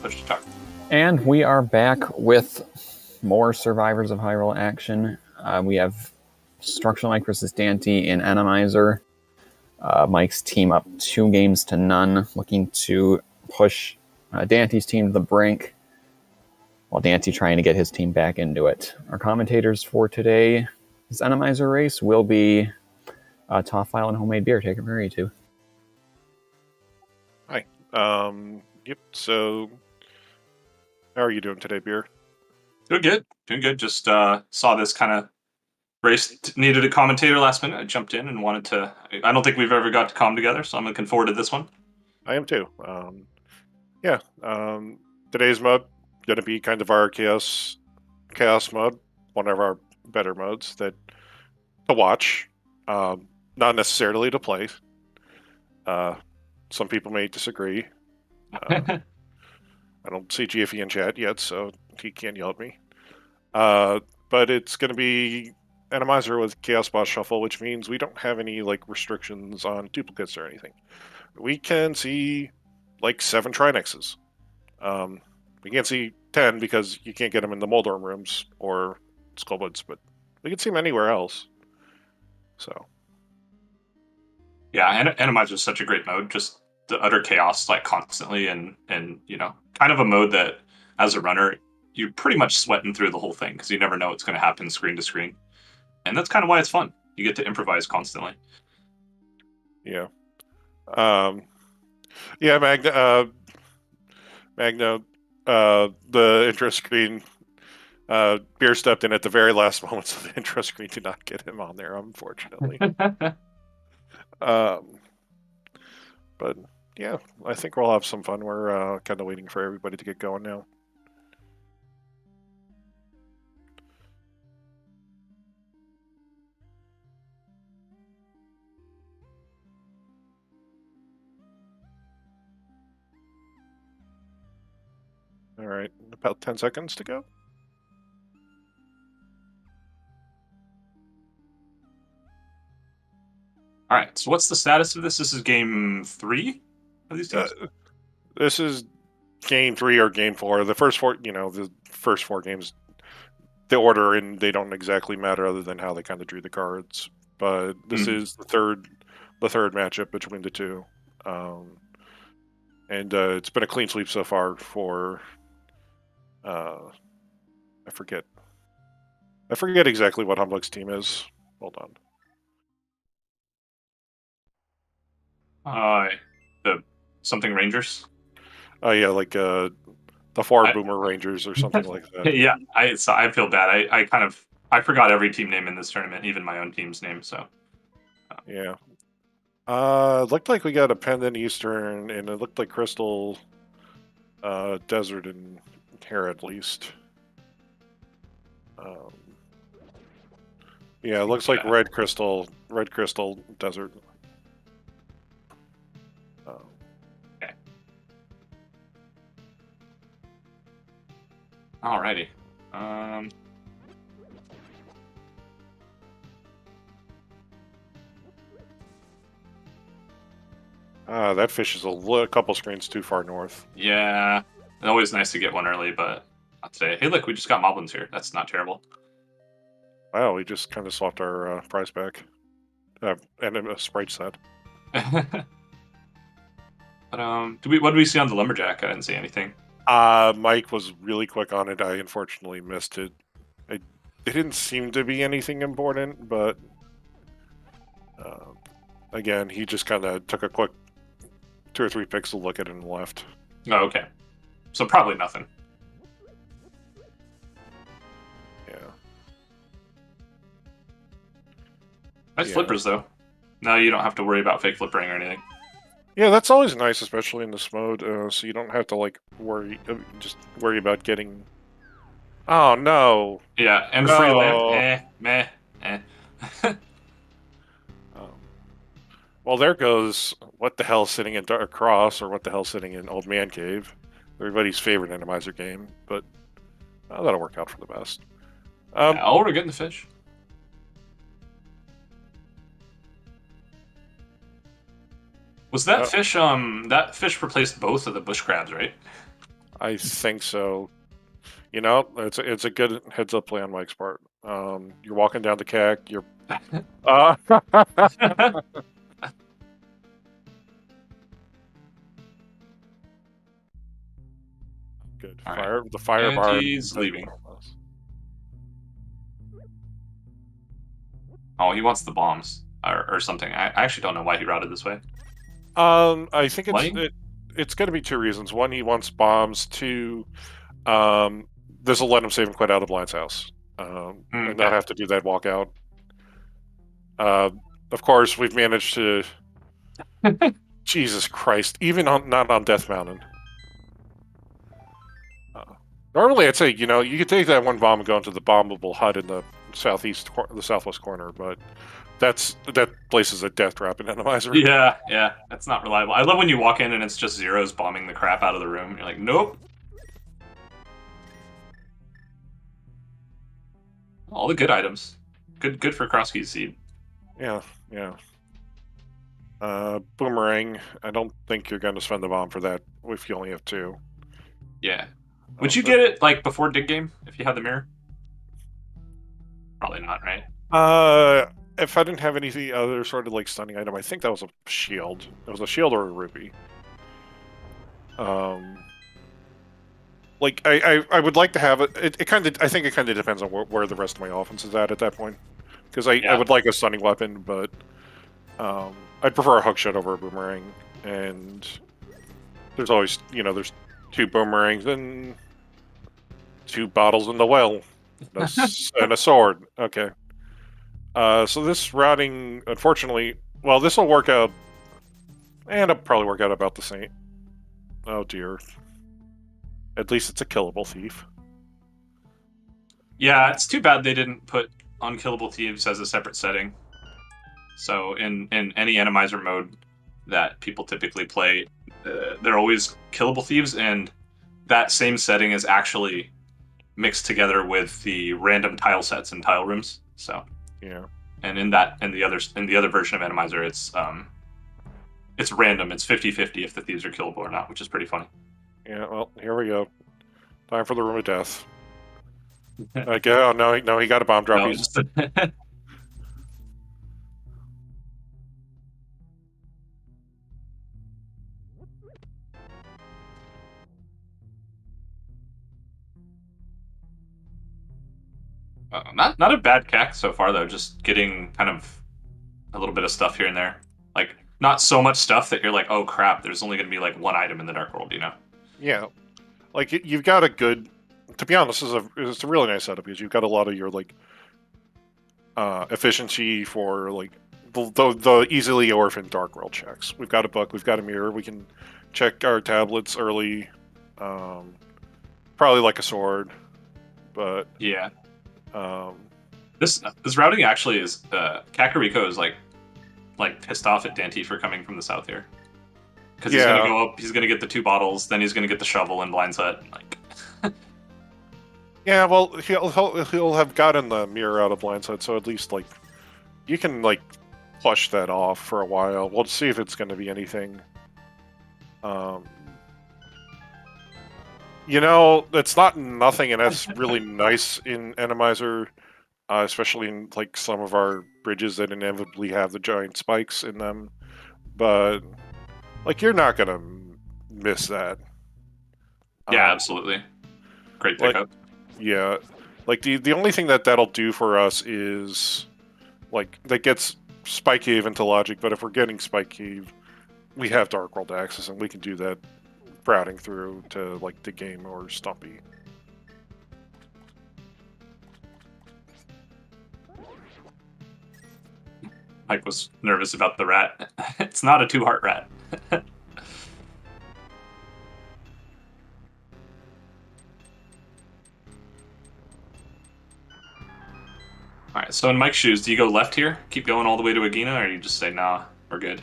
push to talk. And we are back with more Survivors of Hyrule action. We have StructuralMike versus daaanty in Enemizer. Mike's team up 2-0, looking to push daaanty's team to the brink, while daaanty trying to get his team back into it. Our commentators for today's Enemizer race will be Top File and Homemade Beer. Take it from you two. Hi. Yep. So, how are you doing today, Beer? Doing good. Just saw this kind of race needed a commentator last minute. I jumped in and wanted to. I don't think we've ever got to come together, so I'm looking forward to this one. I am too. Today's mode gonna be kind of our chaos mode, one of our better modes to watch, not necessarily to play. Some people may disagree. I don't see GFE in chat yet, so he can't yell at me. But it's going to be Enemizer with Chaos Boss Shuffle, which means we don't have any restrictions on duplicates or anything. We can see 7 Trinexes. We can't see 10 because you can't get them in the Moldorm rooms or Skullwoods, but we can see them anywhere else. So. Yeah, Enemizer is such a great mode. Just the utter chaos constantly, and kind of a mode that as a runner you're pretty much sweating through the whole thing because you never know what's going to happen screen to screen, and that's kind of why it's fun. You get to improvise constantly. Yeah. Magno. The intro screen. Beer stepped in at the very last moment, so the intro screen did not get him on there, unfortunately. But yeah, I think we'll have some fun. We're kind of waiting for everybody to get going now. All right, about 10 seconds to go. All right, so what's the status of this? This is game 3 of these teams? This is game 3 or game 4. The first 4, the first 4 games, the order and they don't exactly matter other than how they kind of drew the cards. But this is the third matchup between the two, and it's been a clean sweep so far for. I forget exactly what Humbuck's team is. Hold on. The something Rangers. Oh yeah, the 4 Boomer Rangers or something like that. Yeah, I feel bad. I forgot every team name in this tournament, even my own team's name. So yeah, it looked like we got a Pendant Eastern, and it looked like Crystal, Desert, and Hair at least. Yeah, it looks like Red Crystal, Desert. Okay. Alrighty. That fish is a couple screens too far north. Yeah, it's always nice to get one early, but not today. Hey, look, we just got Moblins here. That's not terrible. Wow, we just kind of swapped our prize back. And a Sprite set. But what did we see on the Lumberjack? I didn't see anything. Mike was really quick on it. I unfortunately missed it. It didn't seem to be anything important, but again, he just kind of took a quick 2 or 3 pixel look at it and left. Oh, okay. So probably nothing. Yeah. Nice flippers, though. Now you don't have to worry about fake flippering or anything. Yeah, that's always nice, especially in this mode, so you don't have to, worry about getting... Oh, no! Yeah, and free land. Meh. Well, there goes what the hell sitting in Dark Cross, or what the hell sitting in Old Man Cave. Everybody's favorite Enemizer game, but that'll work out for the best. We're getting the fish. Was that fish? That fish replaced both of the bush crabs, right? I think so. You know, it's a good heads up play on Mike's part. You're walking down the CAC. You're good. All Fire right. the fire And bar. he's leaving. Oh, he wants the bombs or something. I actually don't know why he routed this way. I think Lighting? it's going to be two reasons. One, he wants bombs. Two, this will let him save him quite out of Blind's house, and not have to do that walkout. Of course, we've managed to. Jesus Christ! Even not on Death Mountain. Normally, I'd say you could take that one bomb and go into the bombable hut in the southwest corner, but that place is a death trap in Enemizer. Yeah, that's not reliable. I love when you walk in and it's just zeros bombing the crap out of the room. You're like, nope. All the good items. Good for Krosky's seed. Yeah. Boomerang. I don't think you're going to spend the bomb for that if you only have two. Yeah. Would you get it like before dig game if you had the mirror? Probably not, right? If I didn't have any other sort of like stunning item, I think that was a shield. It was a shield or a rupee. Like I would like to have it. I think it kind of depends on where the rest of my offense is at that point. Because I would like a stunning weapon, but I'd prefer a hookshot over a boomerang. And there's always there's two boomerangs and two bottles in the well, and a sword. Okay. So this routing, unfortunately, well, this will work out, and it'll probably work out about the same. Oh dear. At least it's a killable thief. Yeah, it's too bad they didn't put unkillable thieves as a separate setting. So in any Enemizer mode that people typically play, they're always killable thieves, and that same setting is actually mixed together with the random tile sets and tile rooms. So yeah, and in the other version of Enemizer, it's random. It's 50-50 if the thieves are killable or not, which is pretty funny. Yeah, well, here we go. Time for the room of death. Like, oh no, he got a bomb drop. No, not a bad CAC so far though. Just getting kind of a little bit of stuff here and there. Like not so much stuff that you're like, oh crap, there's only going to be like one item in the Dark World, Yeah, like you've got a good. To be honest, it's a really nice setup because you've got a lot of your like efficiency for like the easily orphaned Dark World checks. We've got a book, we've got a mirror, we can check our tablets early. Probably like a sword, but yeah. This routing actually is Kakariko is like pissed off at Daaanty for coming from the south here because he's gonna go up, he's gonna get the two bottles, then he's gonna get the shovel and blind set. Like, yeah, well he'll have gotten the mirror out of blind set, so at least like you can like push that off for a while. We'll see if it's going to be anything. It's not nothing, and that's really nice in Enemizer, especially in like some of our bridges that inevitably have the giant spikes in them. But like you're not gonna miss that. Yeah, absolutely. Great pickup. Yeah, like the only thing that'll do for us is like that gets Spike Cave into logic. But if we're getting Spike Cave, we have Dark World access, and we can do that routing through to like the game or Stumpy. Mike was nervous about the rat. It's not a 2-heart rat. Alright, so in Mike's shoes, do you go left here? Keep going all the way to Agina, or you just say, nah, we're good?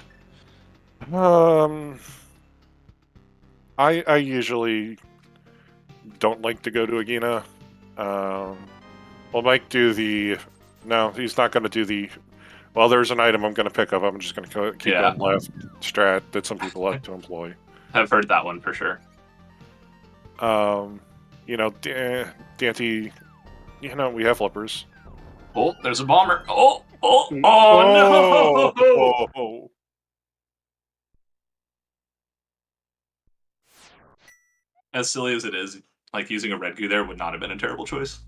I usually don't like to go to Agina. Well, Mike do the... No, he's not going to do the... Well, there's an item I'm going to pick up. I'm just going to keep going left strat that some people like to employ. I've heard that one for sure. You know, Daaanty, you know, we have flippers. Oh, there's a bomber. Oh no! Oh. As silly as it is, like using a red goo there would not have been a terrible choice.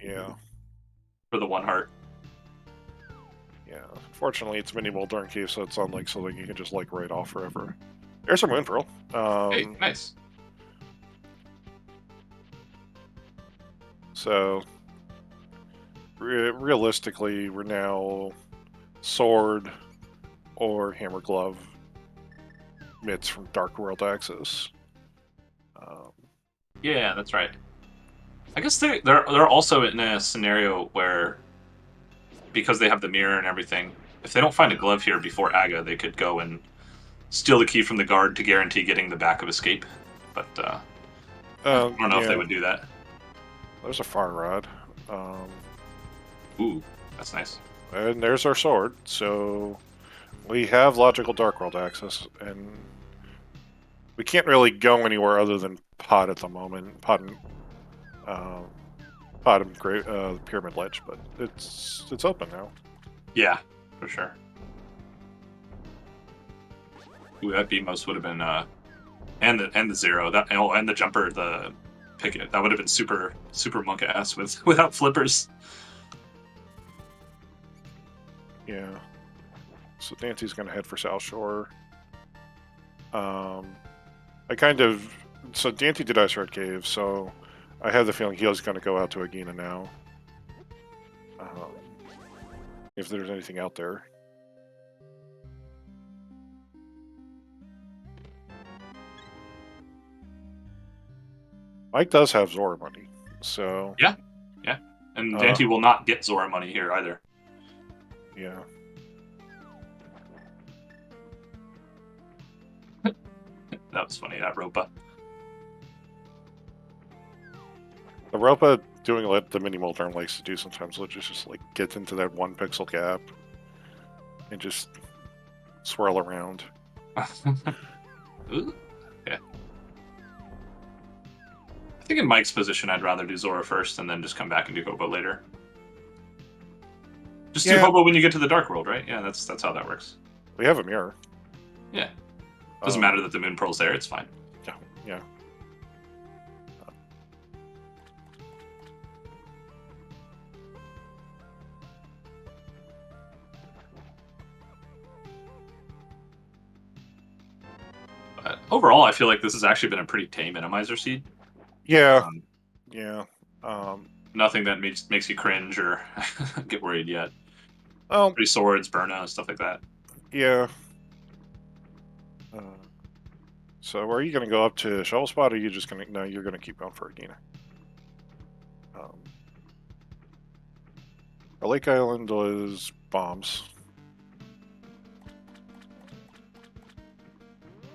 Yeah. For the 1 heart. Yeah. Fortunately, it's mini Moldorn Cave, so it's unlike something you can just like write off forever. There's our Moon Pearl. Hey, nice. So, realistically, we're now sword or hammer glove mitts from Dark World Access. Yeah, that's right. I guess they're also in a scenario where, because they have the mirror and everything, if they don't find a glove here before Aga, they could go and steal the key from the guard to guarantee getting the back of escape. But I don't know if they would do that. There's a fire rod. Ooh, that's nice. And there's our sword. So we have logical Dark World access, and we can't really go anywhere other than Pod at the moment. Pod and Pyramid Ledge, but it's open now. Yeah, for sure. Ooh, that Beamos would have been and the zero and the jumper, the picket, that would have been super monk ass without flippers. Yeah. So Dante's gonna head for South Shore. So Dante did Ice Red Cave, so I have the feeling he's gonna go out to Agina now. If there's anything out there. Mike does have Zora money, so... Yeah. And Dante will not get Zora money here either. Yeah. That was funny, that Ropa. The Ropa doing what the mini Moldorm likes to do sometimes, which is just like get into that 1 pixel gap and just swirl around. Ooh. Yeah. I think in Mike's position, I'd rather do Zora first and then just come back and do Hobo later. Just do Hobo when you get to the Dark World, right? Yeah, that's how that works. We have a mirror. Yeah. Doesn't matter that the Moon Pearl's there, it's fine. Yeah. But overall, I feel like this has actually been a pretty tame Enemizer seed. Yeah. Nothing that makes you cringe or get worried yet. Oh. Pretty swords, Burna, stuff like that. Yeah. So are you going to go up to Shovel Spot, or are you just going to... No, you're going to keep going for Agina. Our Lake Island was bombs.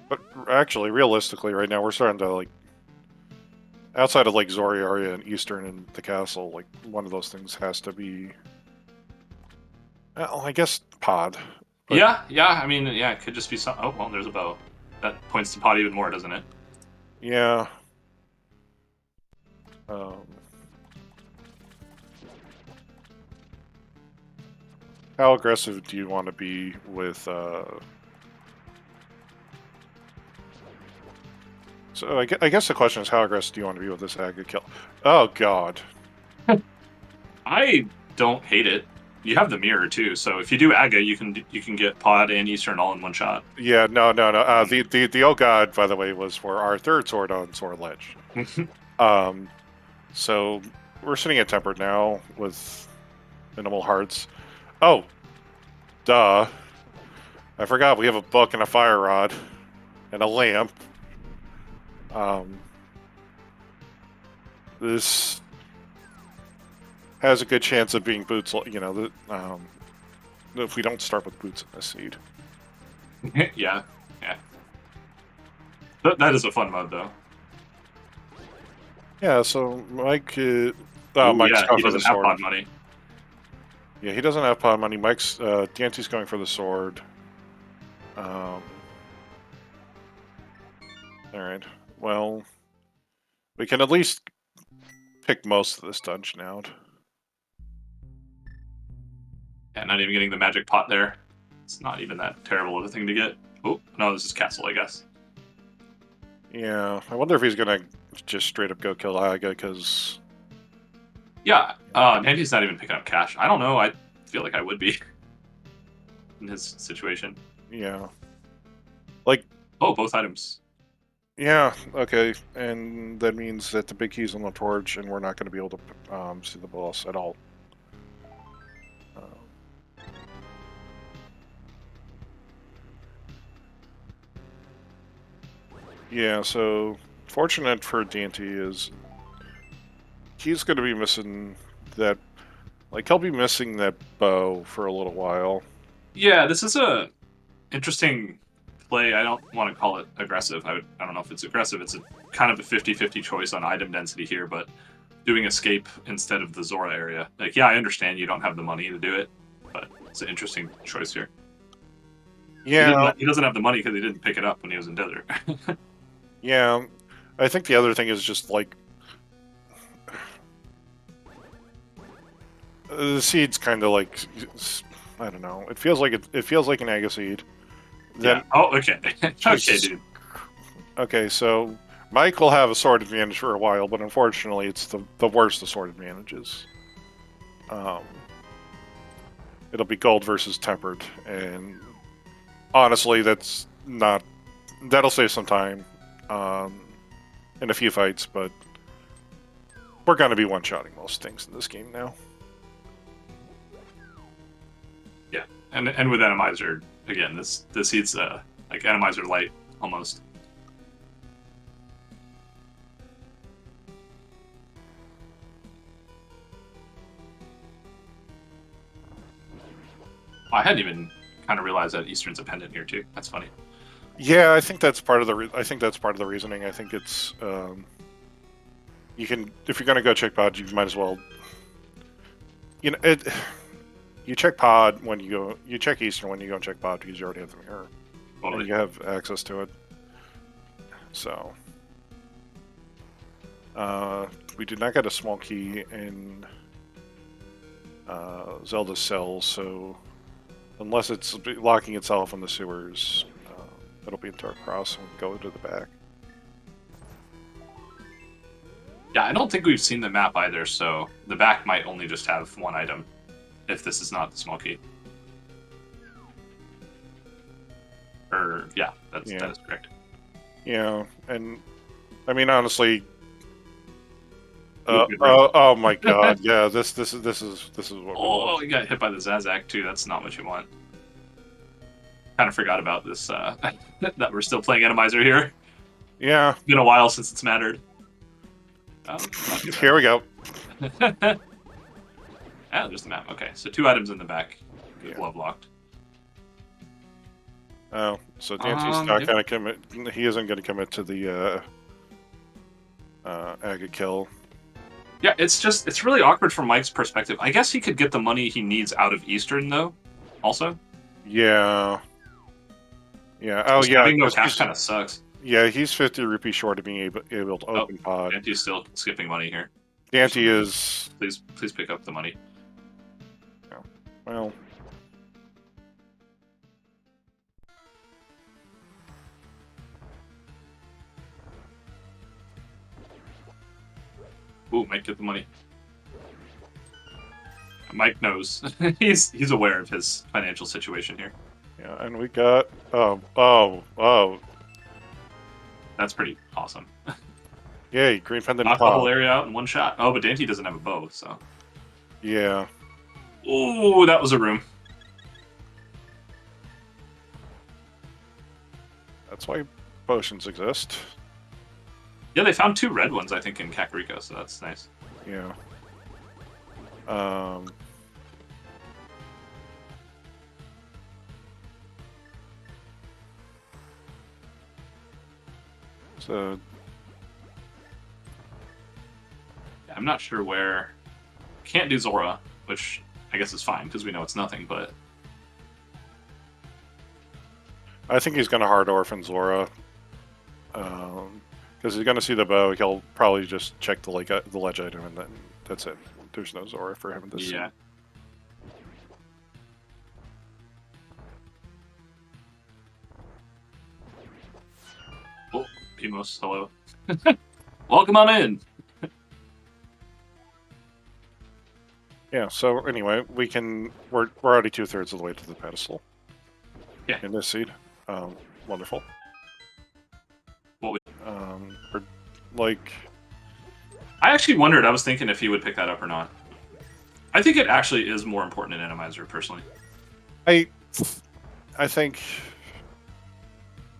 But actually, realistically, right now, we're starting to, like... Outside of, like, Zori area and Eastern and the castle, like, one of those things has to be... Well, I guess Pod. But... Yeah, I mean, yeah, it could just be some... Oh, well, there's a bow. That points to Pod even more, doesn't it? Yeah. How aggressive do you want to be with... So I guess the question is, how aggressive do you want to be with this Aga kill? Oh, God. I don't hate it. You have the mirror too, so if you do Aga, you can get Pod and Eastern all in one shot. Yeah, no. The oh God, by the way, was for our third sword on Sword Ledge. So we're sitting at Tempered now with minimal hearts. Oh, duh! I forgot we have a book and a fire rod and a lamp. This has a good chance of being boots, you know, if we don't start with boots in this seed. Yeah. That is a fun mode, though. Yeah, so Mike... Mike's he doesn't have pod money. Yeah, he doesn't have pod money. Mike's... Dante's going for the sword. Alright, well... We can at least pick most of this dungeon out. Yeah, not even getting the magic pot there. It's not even that terrible of a thing to get. Oh, no, this is castle, I guess. Yeah, I wonder if he's gonna just straight up go kill Aga, because... Yeah, Andy's not even picking up cash. I don't know, I feel like I would be in his situation. Yeah. Like... Oh, both items. Yeah, okay, and that means that the big key's on the torch, and we're not going to be able to see the boss at all. Yeah, so fortunate for daaanty is he's going to be missing that, like, he'll be missing that bow for a little while. Yeah, this is a interesting play. I don't want to call it aggressive. I don't know if it's aggressive. It's a kind of a 50-50 choice on item density here, but doing escape instead of the Zora area. Like, yeah, I understand you don't have the money to do it, but it's an interesting choice here. Yeah. He doesn't have the money because he didn't pick it up when he was in desert. Yeah, I think the other thing is just, like, the seed's kind of like, I don't know. It feels like an Aga seed. Then, yeah. Oh, okay. Okay, dude. Okay, so Mike will have a sword advantage for a while, but unfortunately, it's the worst of sword advantages. It'll be gold versus tempered, and honestly, that'll save some time in a few fights, but we're going to be one-shotting most things in this game now. Yeah, and with Enemizer, again, this seed's like Enemizer light, almost. I hadn't even kind of realized that Eastern's a pendant here too. That's funny. Yeah, I think that's part of the. I think that's part of the reasoning. I think it's you can, if you're gonna go check pod, you might as well. You know, you check pod when you go. You check Eastern when you go and check pod because you already have the mirror, and you have access to it. So, we did not get a small key in Zelda's cell, so unless it's locking itself in the sewers. It'll be into our cross and go into the back. Yeah, I don't think we've seen the map either, so the back might only just have one item, if this is not the small key. Yeah, that is correct. Yeah, and I mean honestly, oh my god, yeah, this is what. Oh, you got hit by the Zazak too. That's not what you want. Kind of forgot about this, that we're still playing Enemizer here. Yeah. It's been a while since it's mattered. Here we go. Ah, there's the map. Okay, so 2 items in the back. Good glove locked. Oh, so daaanty's not going to commit. He isn't going to commit to the Aga kill. Yeah, it's really awkward from Mike's perspective. I guess he could get the money he needs out of Eastern, though, also. Yeah. Yeah. Oh, yeah. Having no cash kind of sucks. Yeah, he's 50 rupees short of being able to open pod. daaanty's still skipping money here. daaanty is... Please pick up the money. Yeah. Well... Ooh, Mike, get the money. Mike knows. he's aware of his financial situation here. Yeah, and we got... Oh. That's pretty awesome. Yay, green pendant knock the whole area out in one shot. Oh, but daaanty doesn't have a bow, so... Yeah. Ooh, that was a room. That's why potions exist. Yeah, they found 2 red ones, I think, in Kakariko, so that's nice. Yeah. So... Yeah, I'm not sure where... Can't do Zora, which I guess is fine, because we know it's nothing, but... I think he's going to hard orphan Zora. Because he's going to see the bow, he'll probably just check the ledge item, and then that's it. There's no Zora for him this Yeah. scene. Oh, Pimos, hello. Welcome on in. Yeah. So anyway, we're already 2/3 of the way to the pedestal. Yeah. In this seed, wonderful. What would... We're like. I actually wondered. I was thinking if he would pick that up or not. I think it actually is more important in Enemizer, personally. I think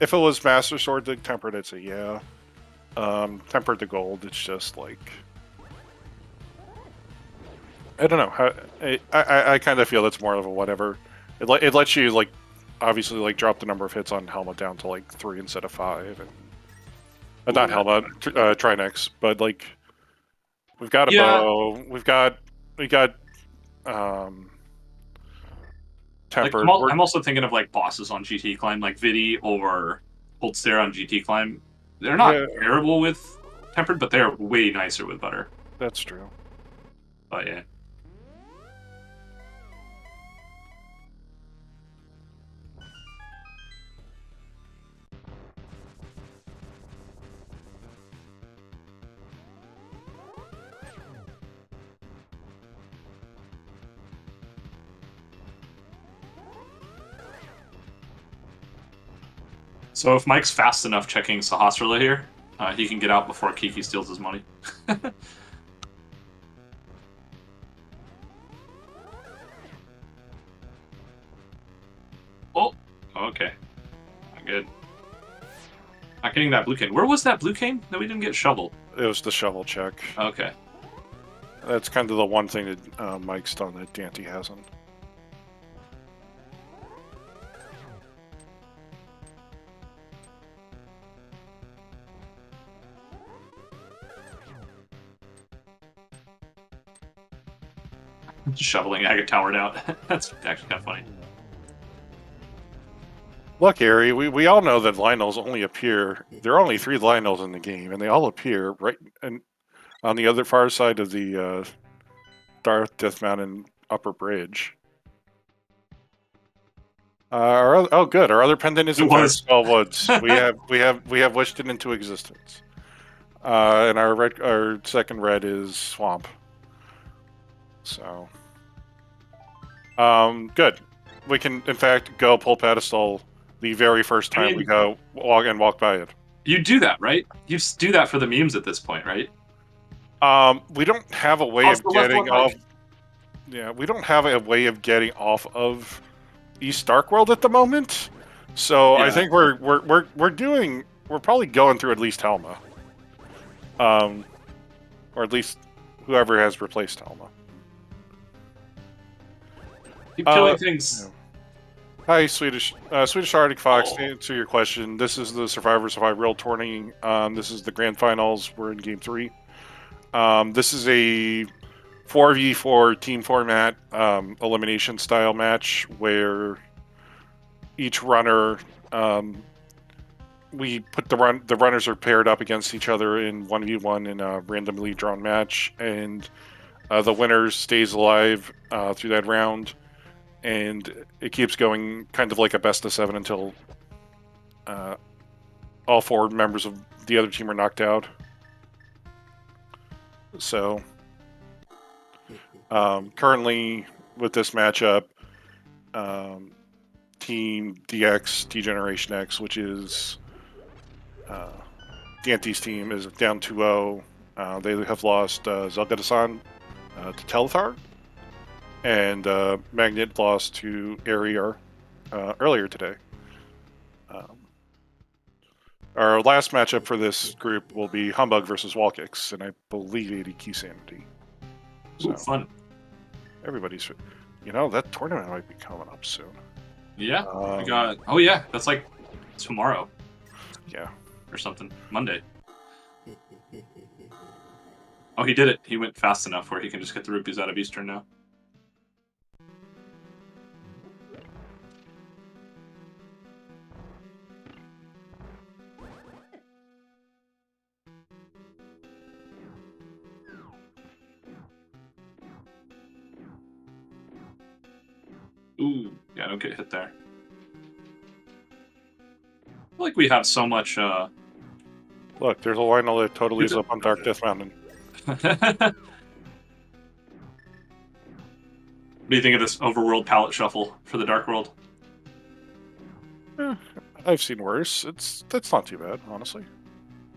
if it was Master Sword to Tempered, I'd say yeah. Tempered to Gold, it's just like I don't know how. I kind of feel it's more of a whatever. It lets you like obviously like drop the number of hits on Helma down to like 3 instead of 5, and not Helma, Trinex, but like we've got a bow, we got Tempered. Like, I'm also thinking of like bosses on GT Climb, like Vidi or Holdstare on GT Climb. They're not terrible with Tempered, but they're way nicer with Butter. That's true. But yeah. So if Mike's fast enough checking Sahasrara here, he can get out before Kiki steals his money. Oh, okay. Not good. Not getting that blue cane. Where was that blue cane that we didn't get shoveled? It was the shovel check. Okay. That's kind of the one thing that Mike's done that daaanty hasn't. Shoveling Agate Towered out. That's actually kind of funny. Look, Harry, we all know that Lionels only appear... There are only 3 Lionels in the game, and they all appear right on the other far side of the Darth Death Mountain upper bridge. Oh, good. Our other pendant is in Skull Woods. we have wished it into existence. And our second red is Swamp. So, good. We can, in fact, go pull pedestal the very first time we go walk by it. You do that, right? You do that for the memes at this point, right? We don't have a way of getting off. Yeah, we don't have a way of getting off of East Darkworld at the moment. So yeah. I think we're probably going through at least Helma, or at least whoever has replaced Helma. Keep killing things. Yeah. Hi, Swedish Arctic Fox. To answer your question, this is the Survivors of Hyrule tourney. This is the grand finals. We're in game 3. This is a 4v4 team format, elimination style match where each runner, we put the runners are paired up against each other in 1v1 in a randomly drawn match, and the winner stays alive through that round. And it keeps going kind of like a best of 7 until all 4 members of the other team are knocked out. So, currently with this matchup, Team DX, Degeneration X, which is daaanty's team, is down 2-0. They have lost Zelda-san to Telethar. And Magnet lost to Arier earlier today. Our last matchup for this group will be Humbug versus Wallkicks, and I believe 80 key sanity. So fun. Everybody's, that tournament might be coming up soon. Yeah, we got. Oh yeah, that's like tomorrow. Yeah, or something. Monday. Oh, he did it. He went fast enough where he can just get the rupees out of Eastern now. Ooh, yeah, don't get hit there. I feel like we have so much. Look, there's a Lionel that totally is up on Dark Death Mountain. What do you think of this overworld palette shuffle for the Dark World? I've seen worse. That's not too bad, honestly.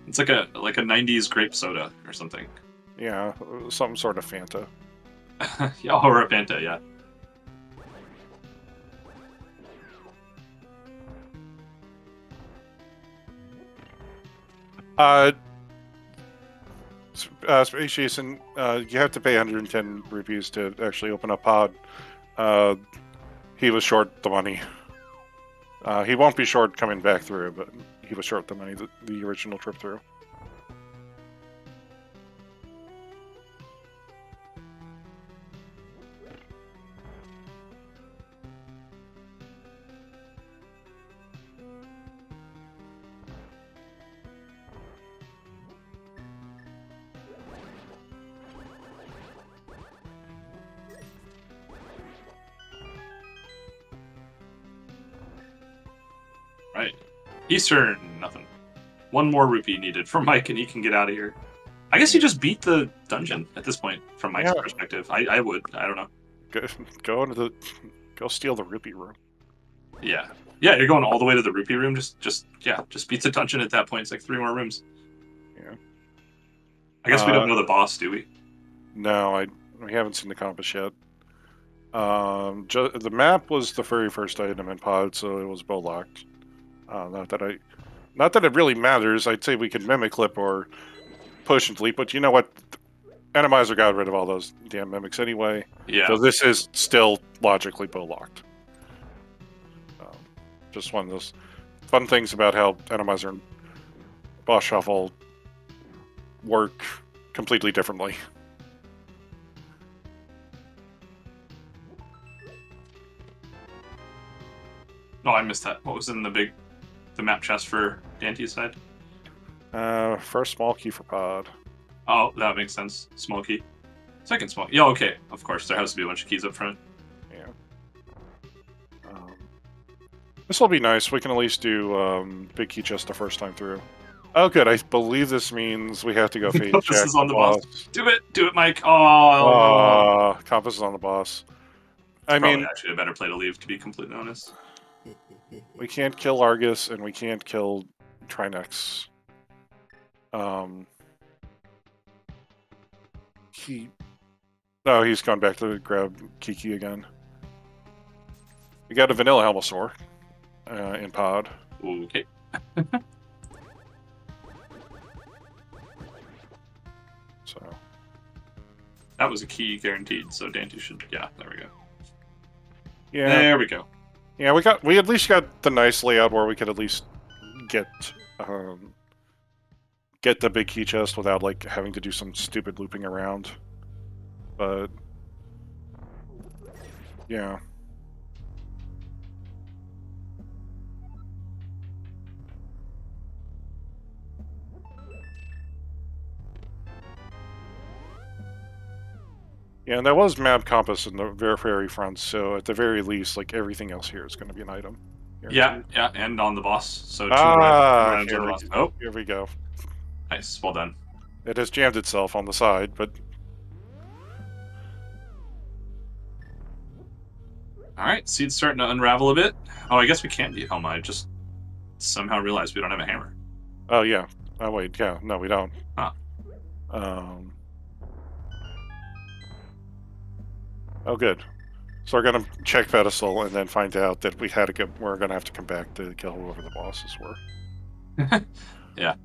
It's like a 90s grape soda or something. Yeah, some sort of Fanta. Yeah, or a Fanta, yeah. Space Jason, you have to pay 110 rupees to actually open up Pod. He was short the money. He won't be short coming back through, but he was short the money the original trip through. Right. Eastern, nothing. One more rupee needed for Mike, and he can get out of here. I guess you just beat the dungeon at this point, from Mike's perspective. I would. I don't know. Go steal the rupee room. Yeah. Yeah, you're going all the way to the rupee room. Just beat the dungeon at that point. It's like 3 more rooms. Yeah. I guess we don't know the boss, do we? No, we haven't seen the compass yet. The map was the very first item in Pod, so it was bow locked. Not that it really matters. I'd say we could mimic clip or push and leap, but you know what? Enemizer got rid of all those damn mimics anyway. Yeah. So this is still logically bow locked. Just one of those fun things about how Enemizer and Boss Shuffle work completely differently. Oh, I missed that. What was in the map chest for Dante's side? First small key for Pod. Oh, that makes sense. Small key. Second small. Yeah, okay. Of course, there has to be a bunch of keys up front. Yeah. This will be nice. We can at least do big key chest the first time through. Oh, good. I believe this means we have to go face check. This is on the boss. Do it, Mike. Oh. Compass is on the boss. I mean, actually a better play to leave, to be completely honest. We can't kill Argus, and we can't kill Trinex. He's gone back to grab Kiki again. We got a vanilla Helmosaur in Pod. Okay. So that was a key guaranteed, so Dante should. Yeah, there we go. Yeah, there we go. Yeah, we at least got the nice layout where we could at least get the big key chest without like having to do some stupid looping around. But yeah. Yeah, and that was map compass in the very front, so at the very least, like everything else here is going to be an item. Yeah, and on the boss. So two rounds on the boss. Oh, here we go. Nice, well done. It has jammed itself on the side, but all right, seed's starting to unravel a bit. Oh, I guess we can't beat Helma. I just somehow realized we don't have a hammer. Oh yeah. Oh wait, yeah. No, we don't. Huh. Oh, good. So we're gonna check pedestal and then find out that we're gonna have to come back to kill whoever the bosses were. Yeah.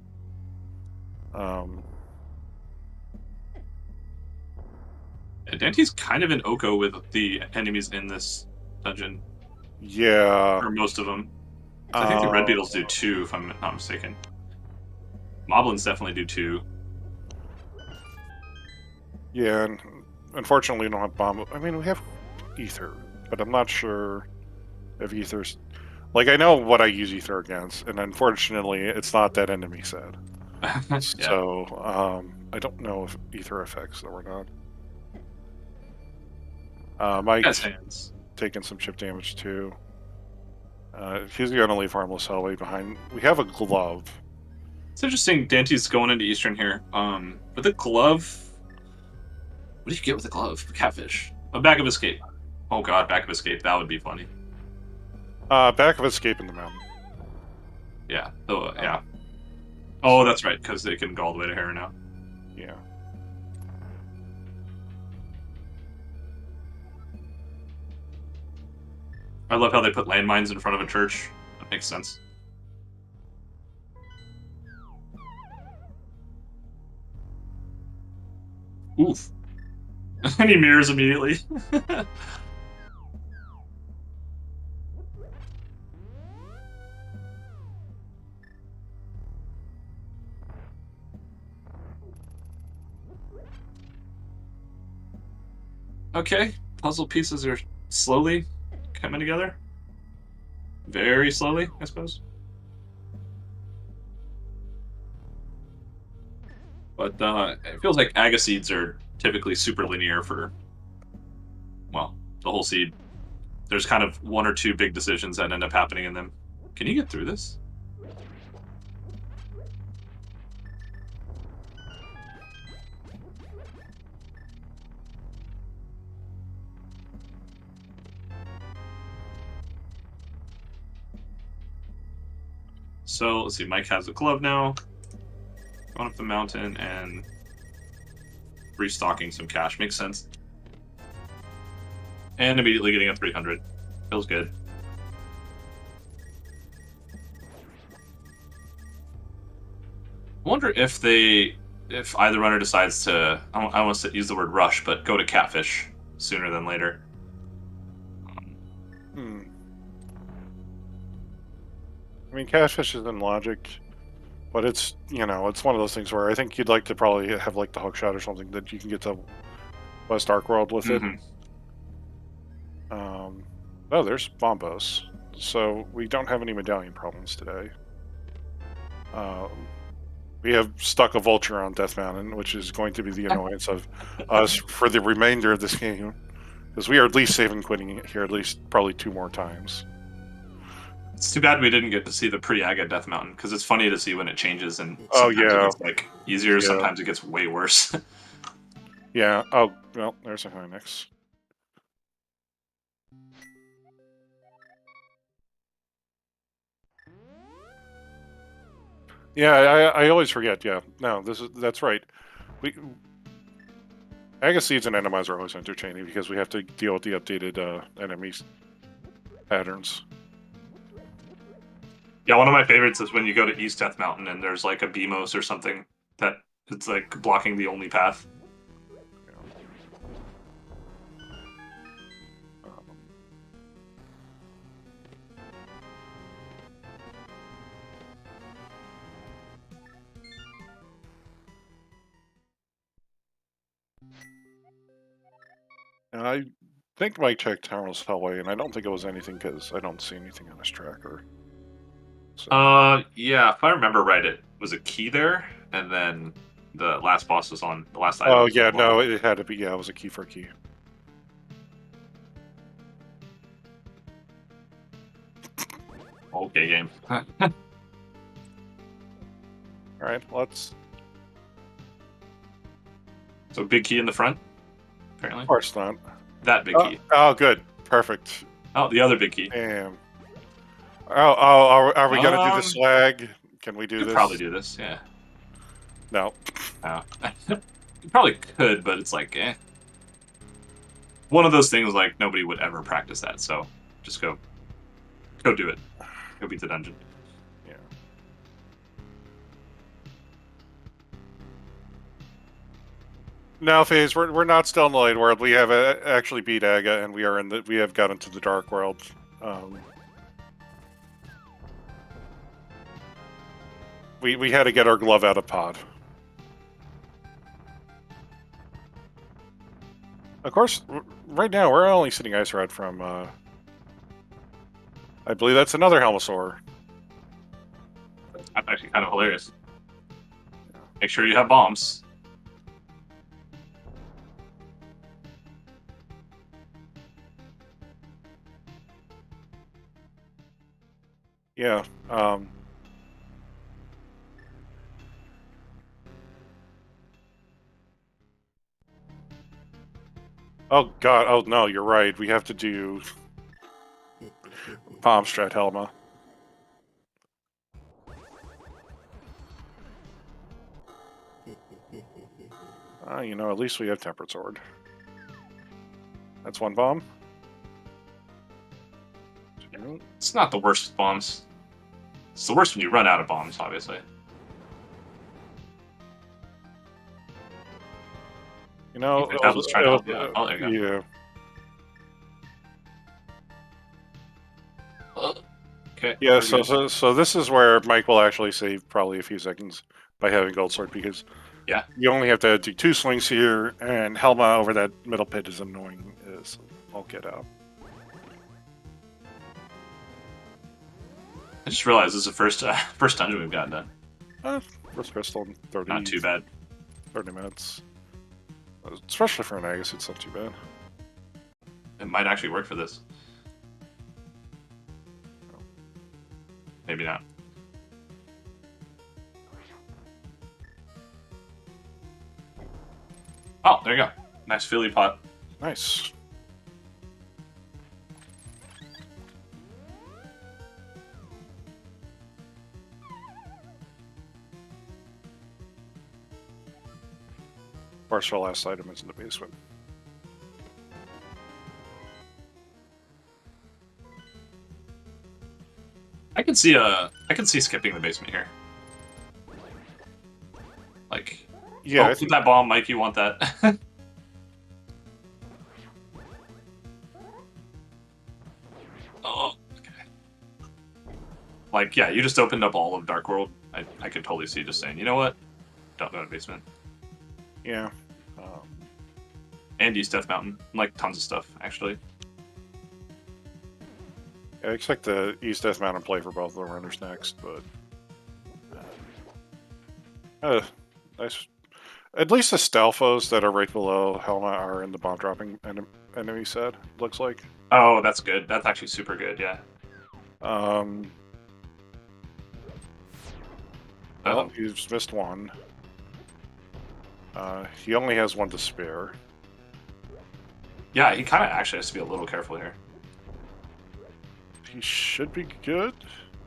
Dante's kind of an Oko with the enemies in this dungeon. Yeah. Or most of them. I think the Red Beetles do too, if I'm not mistaken. Moblins definitely do too. Yeah, and unfortunately we don't have bomb. I mean, we have ether, but I'm not sure if ether's... Like, I know what I use ether against, and unfortunately it's not that enemy set. Yeah. So, I don't know if ether affects them or not. Mike, taking some chip damage too. He's going to leave harmless Hellway behind. We have a glove. It's interesting. Dante's going into Eastern here. With a glove, what do you get with a glove? Catfish. A bag of escape. Oh god, bag of escape. That would be funny. Back of escape in the mountain. Yeah. Oh, yeah. Oh, that's right, because they can go all the way to Hera now. Yeah. I love how they put landmines in front of a church. That makes sense. Oof. And he mirrors immediately. Okay, puzzle pieces are slowly coming together. Very slowly, I suppose. But it feels like Aga seeds are typically super linear for, well, the whole seed. There's kind of one or two big decisions that end up happening in them. Can you get through this? So let's see, Mike has a glove now. Going up the mountain and restocking some cash. Makes sense. And immediately getting a 300. Feels good. I wonder if either runner decides to, I don't want to use the word rush, but go to catfish sooner than later. I mean, catfish is in logic, but it's, you know, it's one of those things where I think you'd like to probably have like the hook shot or something that you can get to West Ark World with it. Oh, there's Bombos. So we don't have any medallion problems today. We have stuck a vulture on Death Mountain, which is going to be the annoyance of us for the remainder of this game. Because we are at least saving quitting here at least probably 2 more times. It's too bad we didn't get to see the pre-Aga Death Mountain, because it's funny to see when it changes, and oh, sometimes yeah. it gets like easier, sometimes it gets way worse. Yeah. Oh, well, there's a Hynix. Yeah, I always forget. Yeah, no, that's right. Aga Seeds and Enemizer are always entertaining because we have to deal with the updated enemies patterns. Yeah, one of my favorites is when you go to East Death Mountain and there's like a Beamos or something that it's like blocking the only path. And I think Mike checked Harmless Hellway, and I don't think it was anything because I don't see anything on his tracker. So. Yeah, if I remember right, it was a key there, and then the last boss was on the last item. Oh yeah, no, it had to be. Yeah, it was a key for a key. Okay, game. All right, let's. So big key in the front, apparently. Of course not. That big key. Oh, good, perfect. Oh, the other big key. Damn. Oh, are we gonna do the swag? Can we do this? Probably do this. Yeah. No. No. You probably could, but it's like, eh. One of those things like nobody would ever practice that, so just go do it. Go beat the dungeon. Yeah. No, FaZe, we're not still in the light world. We have actually beat Aga, and we have got into the dark world. We had to get our glove out of pod. Of course, right now we're only sitting ice rod from. I believe that's another Helmosaur. That's actually kind of hilarious. Make sure you have bombs. Yeah. Oh god. Oh no, you're right. We have to do Palm Strat Helma. You know, at least we have Tempered Sword. That's one bomb. It's not the worst with bombs. It's the worst when you run out of bombs, obviously. You know, That was trying to help you out. Oh, there you yeah. go. Okay. Yeah, so this is where Mike will actually save probably a few seconds by having Gold Sword, because yeah, you only have to do 2 swings here, and Helma over that middle pit is annoying as all get out. I just realized this is the first dungeon we've gotten done. First crystal in 30. Not too bad. 30 minutes. Especially for an Agus, it's not too bad. It might actually work for this. Maybe not. Oh, there you go. Nice Philly pot. Nice. Of course, our last item is in the basement. I can see skipping the basement here. Like, yeah, I think that bomb, Mike. You want that? Oh, okay. Like, yeah, you just opened up all of Dark World. I could totally see just saying, you know what? Don't go to basement. Yeah. And East Death Mountain. Like, tons of stuff, actually. I expect the East Death Mountain play for both of the runners next, but nice. At least the Stalfos that are right below Helma are in the bomb dropping enemy set. Looks like. Oh, that's good. That's actually super good. Yeah. Well, he's missed one. He only has one to spare. Yeah, he kind of actually has to be a little careful here. He should be good.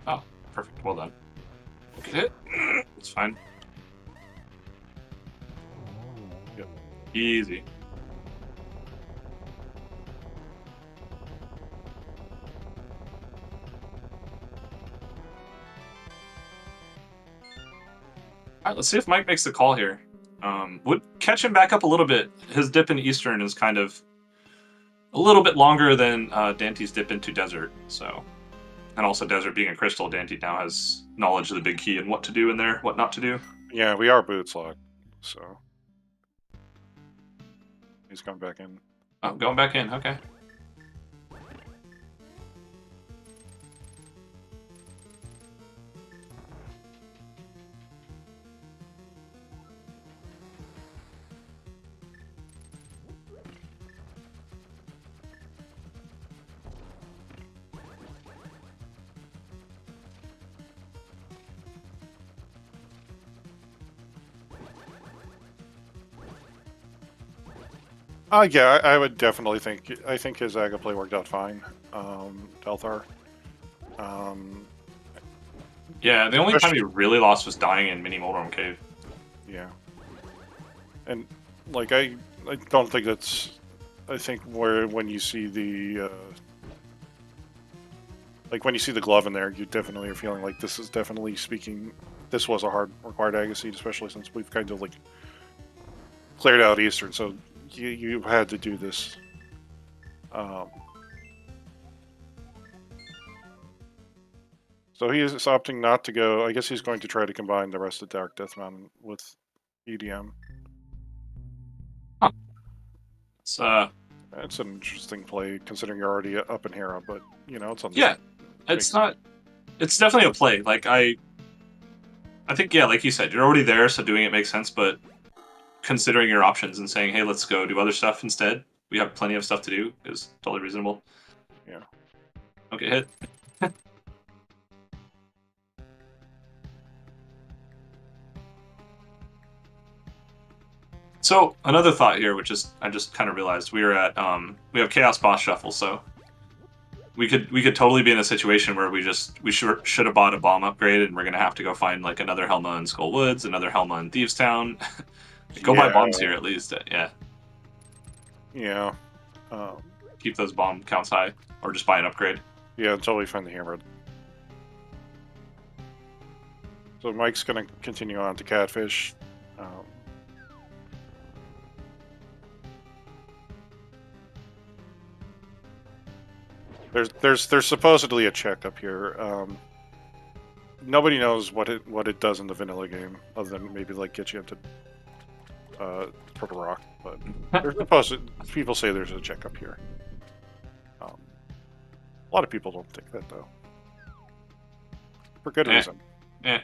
Oh, perfect. Well done. Look at it. It's fine. Yep. Easy. All right, let's see if Mike makes the call here. Would catch him back up a little bit. His dip into Eastern is kind of a little bit longer than Dante's dip into Desert, so. And also Desert being a crystal, Dante now has knowledge of the big key and what to do in there, what not to do. Yeah, we are boots locked, so. He's coming back in. Oh, going back in, okay. Yeah, I would definitely think. I think his Aga play worked out fine. Delthar. Yeah, the only time he really lost was dying in Mini Moldorm Cave. Yeah. And like I don't think that's. I think when you see the like when you see the glove in there, you definitely are feeling like this is definitely speaking. This was a hard required Agassiz, especially since we've kind of like cleared out Eastern, so you had to do this. So he is opting not to go. I guess he's going to try to combine the rest of Dark Death Mountain with EDM. Huh. It's an interesting play considering you're already up in Hera, but you know it's on. Yeah, it's not. It's definitely a play. Like I think yeah, like you said, you're already there, so doing it makes sense. But considering your options and saying, hey, let's go do other stuff instead. We have plenty of stuff to do is totally reasonable. Yeah. Don't get hit. So another thought here, which is I just kind of realized we were at we have Chaos Boss Shuffle, so we could totally be in a situation where we should have bought a bomb upgrade, and we're gonna have to go find like another Helma in Skull Woods, another Helma in Thieves Town. Go buy bombs here at least. Yeah. Yeah. Keep those bomb counts high, or just buy an upgrade. Yeah, until we find the hammer. So Mike's gonna continue on to Catfish. There's supposedly a check up here. Nobody knows what it does in the vanilla game, other than maybe like get you into Purple Rock. But there's people say there's a check up here. A lot of people don't think that though, for good reason. Yeah.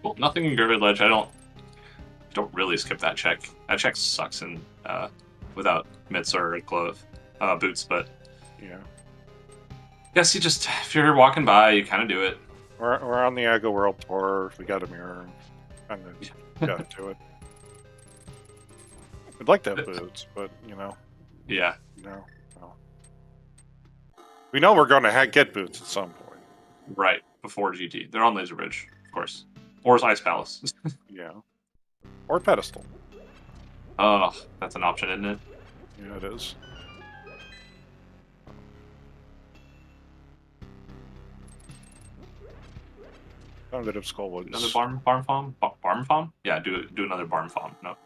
Well, nothing in Gravid Ledge. I don't really skip that check. That check sucks in without mitts or glove boots, but Yeah. guess you just if you're walking by, you kind of do it. We're on the Aggo World Tour. We got a mirror. And then got to it. I'd like to have boots, but you know. Yeah. No. We know we're going to get boots at some point. Right before GT, they're on Laser Bridge, of course, or Ice Palace. Yeah. Or pedestal. Oh, that's an option, isn't it? Yeah, it is. Found it of Skullwoods. Another barn farm? Barn farm? Yeah, do another barn farm. No.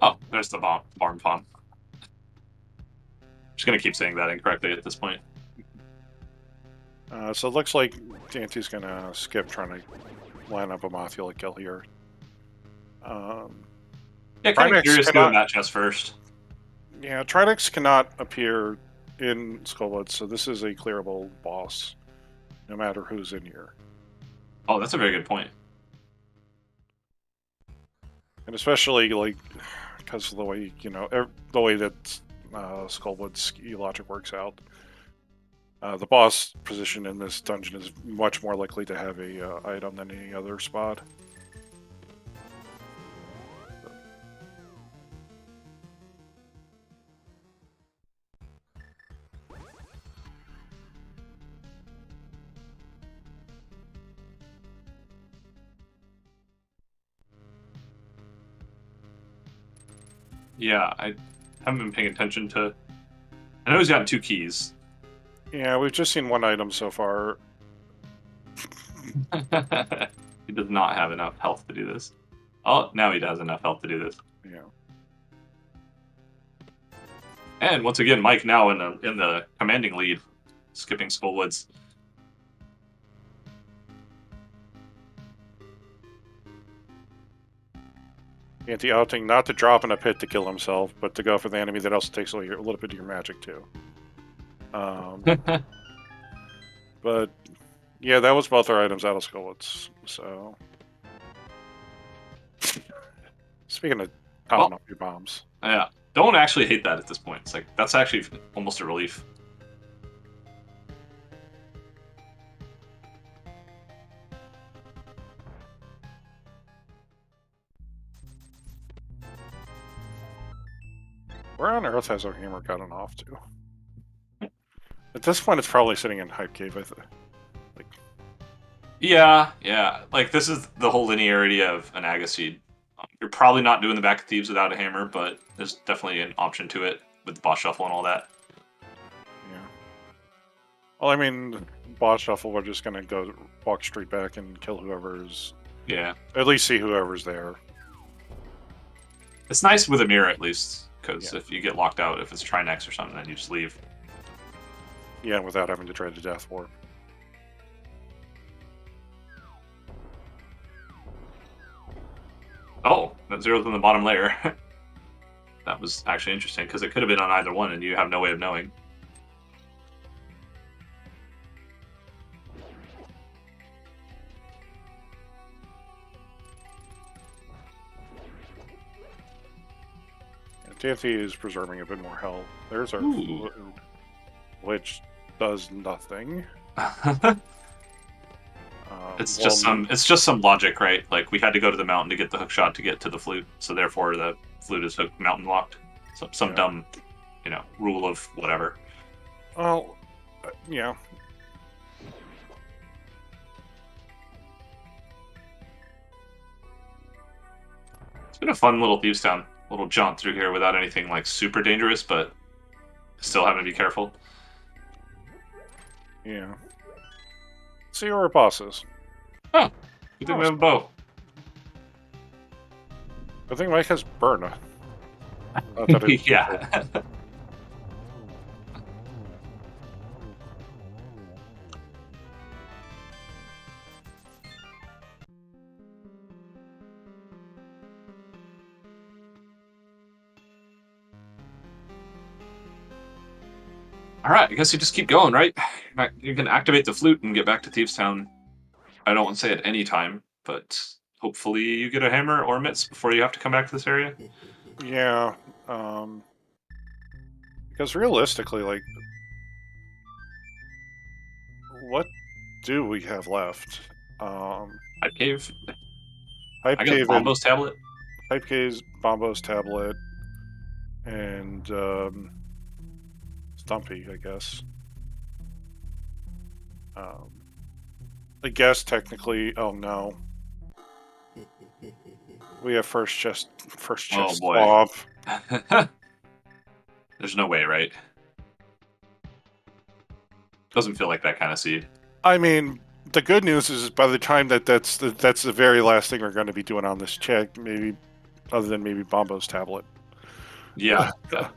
Oh, there's the barn farm. Just gonna keep saying that incorrectly at this point. So it looks like Dante's gonna skip trying to line up a Mothula kill here. Yeah, kind of curious doing that chest first. Yeah, Tridex cannot appear in Skullwoods, so this is a clearable boss, no matter who's in here. Oh, that's a very good point. And especially like because of the way the way that Skullwoods logic works out, the boss position in this dungeon is much more likely to have a item than any other spot. Yeah, I haven't been paying attention to... I know he's gotten 2 keys. Yeah, we've just seen one item so far. He does not have enough health to do this. Oh, now he has enough health to do this. Yeah. And once again, Mike now in the commanding lead, skipping Skullwoods. Anti-outing not to drop in a pit to kill himself, but to go for the enemy that also takes away a little bit of your magic too. But yeah, that was both our items out of Skullwoods. So speaking of popping up your bombs, yeah, don't actually hate that at this point. It's like that's actually almost a relief. where on earth has our hammer gotten off to? At this point, it's probably sitting in Hype Cave. Yeah. Like this is the whole linearity of an Agaseed. You're probably not doing the Back of Thieves without a hammer, but there's definitely an option to it with the boss shuffle and all that. Yeah. Well, I mean, boss shuffle, we're just gonna go walk straight back and kill whoever's. Yeah. At least see whoever's there. It's nice with a mirror, at least, because Yeah. if you get locked out, if it's Trinex or something, then you just leave. Yeah, without having to try the death warp. Oh, that zeroed in the bottom layer. That was actually interesting, because it could have been on either one, and you have no way of knowing. Daaanty is preserving a bit more health. There's our Ooh. food, which does nothing. It's just some logic, right? Like, we had to go to the mountain to get the hook shot to get to the flute, so therefore the flute is hook mountain locked. Some dumb, rule of whatever. Well, yeah. It's been a fun little Thieves Town, little jaunt through here without anything like super dangerous, but still having to be careful. Yeah. See where our boss is. Oh, good thing we have a bow. I think Mike has burn. Yeah. All right, I guess you just keep going, right? You can activate the flute and get back to Thieves Town. I don't want to say at any time, but hopefully you get a hammer or mitts before you have to come back to this area. Yeah, because realistically, like, what do we have left? Hype Cave. Hype I got Cave, Bombo's tablet. Hype Cave's Bombo's tablet, and Stumpy, I guess. I guess technically. Oh no, we have first chest Oh, boy. swamp. There's no way, right? Doesn't feel like that kind of seed. I mean, the good news is by the time that's the very last thing we're going to be doing on this check, maybe other than maybe Bombo's tablet. Yeah. Yeah.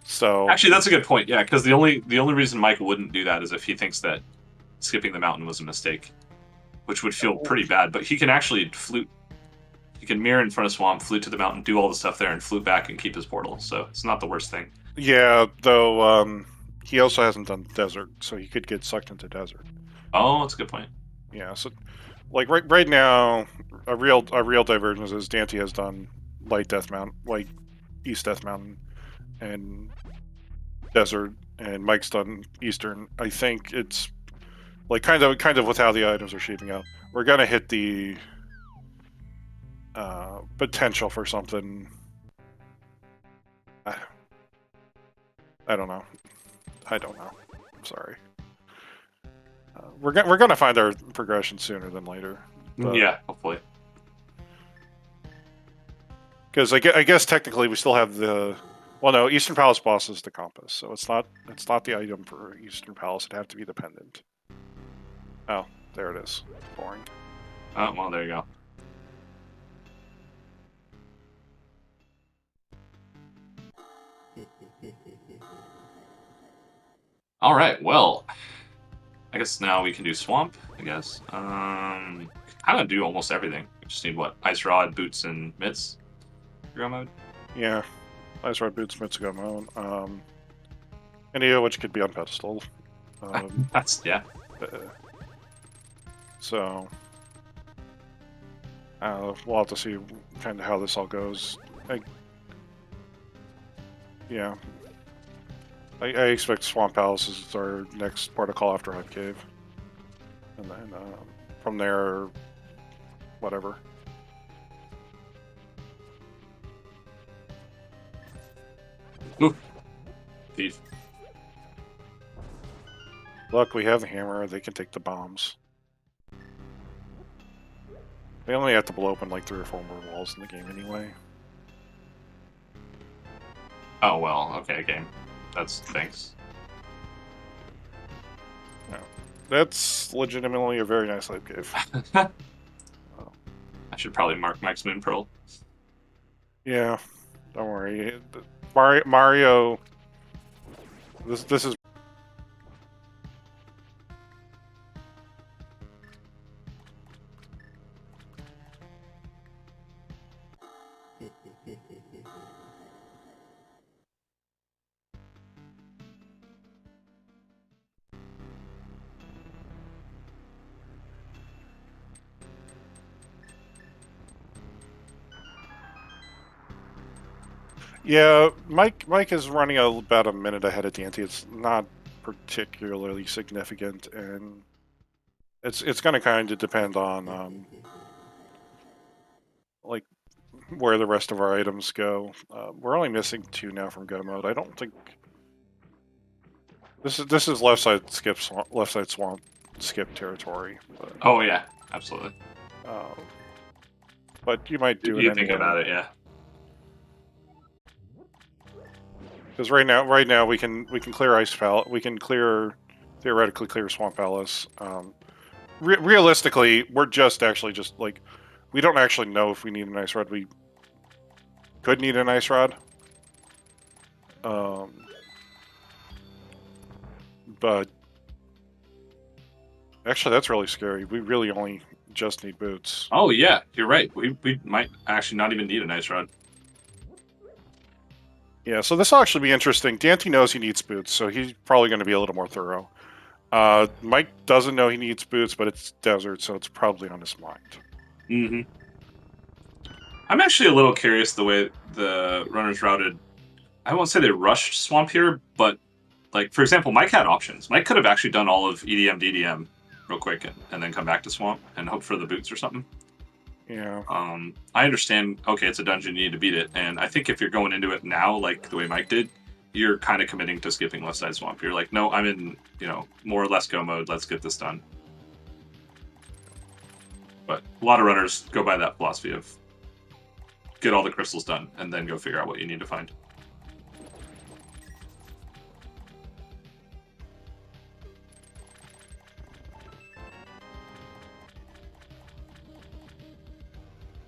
So Actually, that's a good point. Yeah, because the only reason Mike wouldn't do that is if he thinks that skipping the mountain was a mistake, which would feel pretty bad. But he can actually flute. He can mirror in front of Swamp, flute to the mountain, do all the stuff there, and flute back and keep his portal. So it's not the worst thing. yeah, though he also hasn't done desert, so he could get sucked into desert. Oh, that's a good point. Yeah, so like right now, a real divergence is Daaanty has done light East Death Mountain, and desert, and Mike's done eastern. I think it's like kind of with how the items are shaping up. We're gonna hit the potential for something. I don't know. I'm sorry. We're gonna find our progression sooner than later. Yeah, hopefully. Because I guess technically we still have the. Well, no, Eastern Palace boss is the compass, so it's not the item for Eastern Palace. It'd have to be the pendant. Oh, there it is. Boring. Oh, well, there you go. All right, well, I guess now we can do Swamp, I guess. Kind of do almost everything. We just need, what, Ice Rod, Boots, and Mitts? Go mode? Yeah. Ice Rod, Boots, Mitsugo mode. Any of which could be on pedestal. That's, yeah. So, we'll have to see kind of how this all goes. I expect Swamp Palace is our next protocol after Hype Cave. And then from there, whatever. Ooh. Thief. Look, we have the hammer. They can take the bombs. They only have to blow open like 3 or 4 more walls in the game anyway. Oh, well, okay, game. That's thanks. That's legitimately a very nice light cave. I should probably mark Mike's Moon Pearl. Yeah, don't worry. Mario. This is. Yeah, Mike is running about a minute ahead of daaanty. It's not particularly significant, and it's going to kind of depend on like where the rest of our items go. We're only missing 2 now from go mode. I don't think this is left side swamp skip territory. But, Oh yeah, absolutely. but you might do it You anyway. think about it, yeah. Because right now we can clear Ice Palace. We can theoretically clear Swamp Palace. Realistically, we're just like we don't actually know if we need an ice rod. We could need an ice rod. But actually, that's really scary. We really only just need boots. Oh yeah, you're right. We might actually not even need an ice rod. Yeah, so this will actually be interesting. daaanty knows he needs boots, so he's probably going to be a little more thorough. Mike doesn't know he needs boots, but it's desert, so it's probably on his mind. Mm-hmm. I'm actually a little curious the way the runners routed. I won't say they rushed Swamp here, but like for example, Mike had options. Mike could have actually done all of EDM, DDM real quick and then come back to Swamp and hope for the boots or something. Yeah. I understand, okay, it's a dungeon, you need to beat it, and I think if you're going into it now, like the way Mike did, you're kind of committing to skipping Left Side Swamp. You're like, no, I'm in, more or less go mode, let's get this done. But a lot of runners go by that philosophy of get all the crystals done, and then go figure out what you need to find.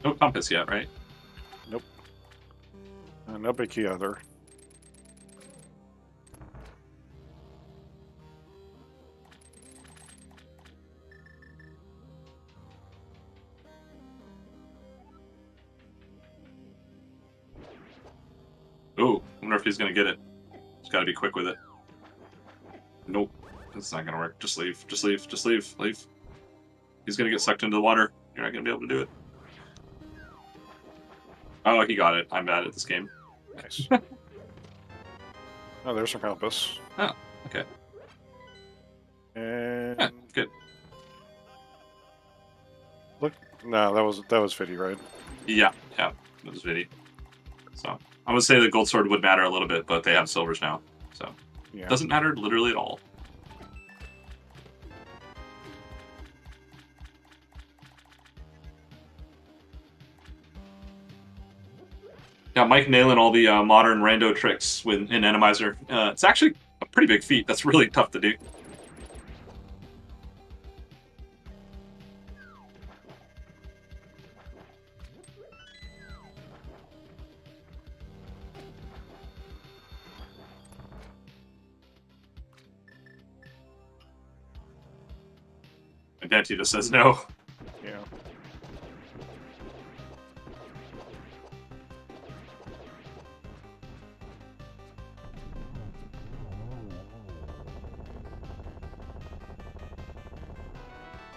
No compass yet, right? Nope. No big key either. Ooh, I wonder if he's gonna get it. He's gotta be quick with it. Nope. That's not gonna work. Just leave. Just leave. Just leave. Leave. He's gonna get sucked into the water. You're not gonna be able to do it. Oh, he got it. I'm bad at this game. Nice. Oh, there's some compass. Oh, okay. And Yeah, good. look, no, that was Fiddy, right? Yeah, it was Viddy. So I would say the gold sword would matter a little bit, but they have silvers now, so Yeah. it doesn't matter literally at all. Yeah, Mike nailing all the modern rando tricks in Enemizer. It's actually a pretty big feat. That's really tough to do. And daaanty just says no. Yeah.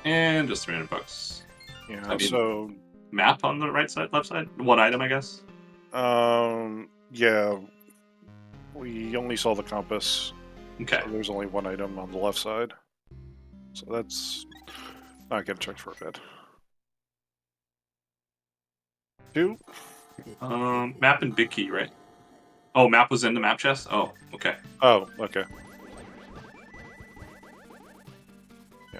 And just $300. Yeah. I mean, so map on the right side, left side? One item, I guess. yeah. We only saw the compass. Okay. So there's only one item on the left side. So that's not getting checked for a bit. 2. Map and big key, right? Oh, map was in the map chest? Oh, okay. Oh, okay. Yeah.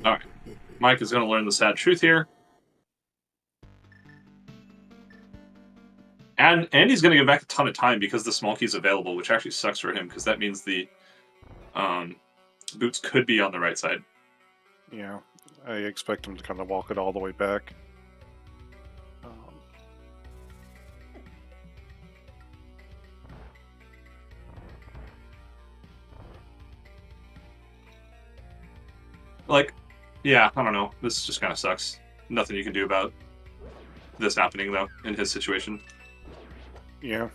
All right. Mike is going to learn the sad truth here. And Andy's going to get back a ton of time because the small key is available, which actually sucks for him because that means the boots could be on the right side. Yeah, I expect him to kind of walk it all the way back. Like, yeah, I don't know. This just kind of sucks. Nothing you can do about this happening, though, in his situation. Yeah.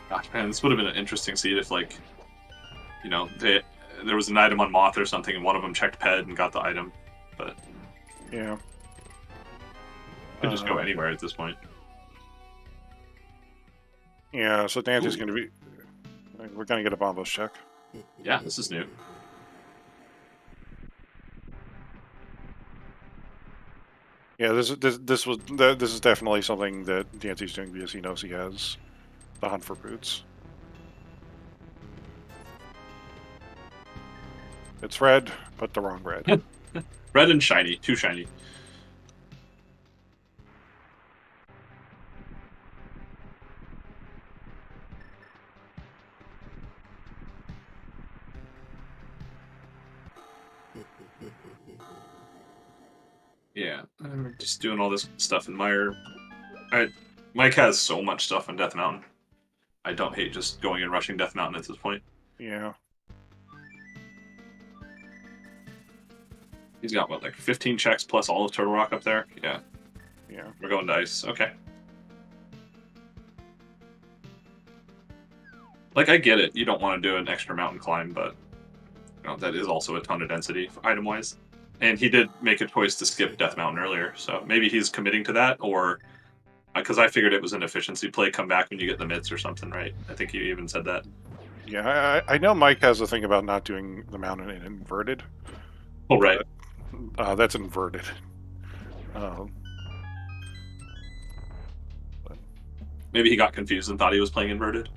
Gosh, man, this would have been an interesting seed if, like, you know, there was an item on Moth or something, and one of them checked Ped and got the item. But yeah, could just go anywhere at this point. Yeah, so Dante's going to be. We're going to get a Bombos check. Yeah, this is new. Yeah, this is definitely something that Dante's doing because he knows he has the hunt for boots. It's red, but the wrong red. Red and shiny, too shiny. Yeah, I'm just doing all this stuff in Mire. Mike has so much stuff on Death Mountain. I don't hate just going and rushing Death Mountain at this point. Yeah. He's got, what, like 15 checks plus all of Turtle Rock up there? Yeah. Yeah. We're going to ice. Okay. Like, I get it. You don't want to do an extra mountain climb, but you know, that is also a ton of density item-wise. And he did make a choice to skip Death Mountain earlier, so maybe he's committing to that, or... Because I figured it was an efficiency play, come back when you get the mitts or something, right? I think you even said that. Yeah, I know Mike has a thing about not doing the mountain in inverted. Oh, right. That's inverted. Maybe he got confused and thought he was playing inverted.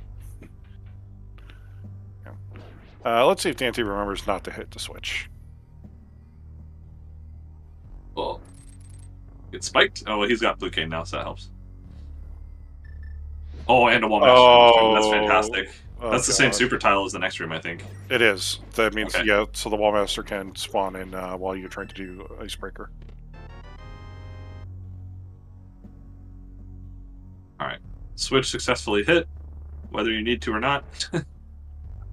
Yeah. Let's see if Dante remembers not to hit the switch. Well, it's spiked. Oh, well, he's got blue cane now, so that helps. Oh, and a wall master. Oh, that's fantastic. That's the same God. super tile as the next room, I think. It is. That means, Okay. yeah, so the Wallmaster can spawn in while you're trying to do Icebreaker. Alright. Switch successfully hit, whether you need to or not.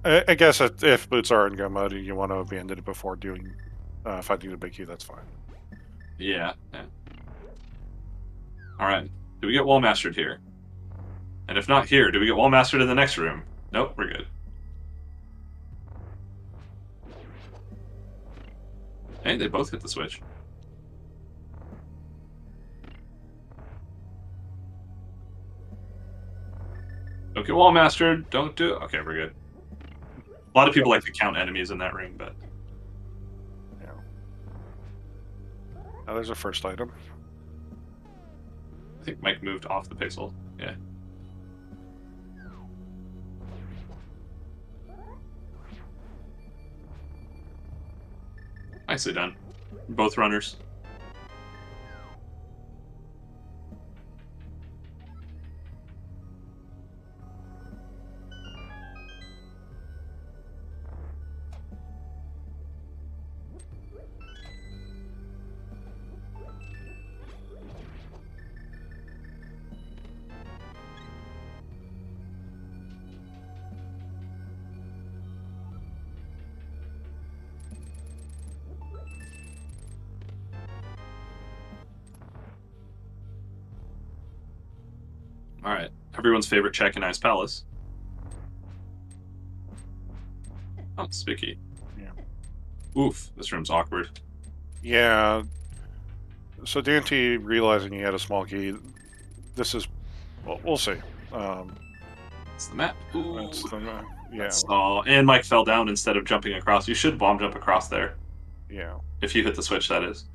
I guess if boots are in gun mode and you want to abandon it before doing fighting the big Q, that's fine. Yeah. Alright. Do we get wall mastered here? And if not here, do we get wall mastered in the next room? Nope, we're good. Hey, they both hit the switch. Don't get wall mastered. Don't do it. Okay, we're good. A lot of people like to count enemies in that room, but... Yeah. Now there's our first item. I think Mike moved off the pixel. Yeah. Nicely done. Both runners. Alright. Everyone's favorite check in Ice Palace. Oh, Spicky. Yeah. Oof, this room's awkward. Yeah. So Dante, realizing he had a small key, this is... Well, we'll see. It's the map. Ooh. Yeah. Oh, and Mike fell down instead of jumping across. You should bomb jump across there. Yeah. If you hit the switch, that is.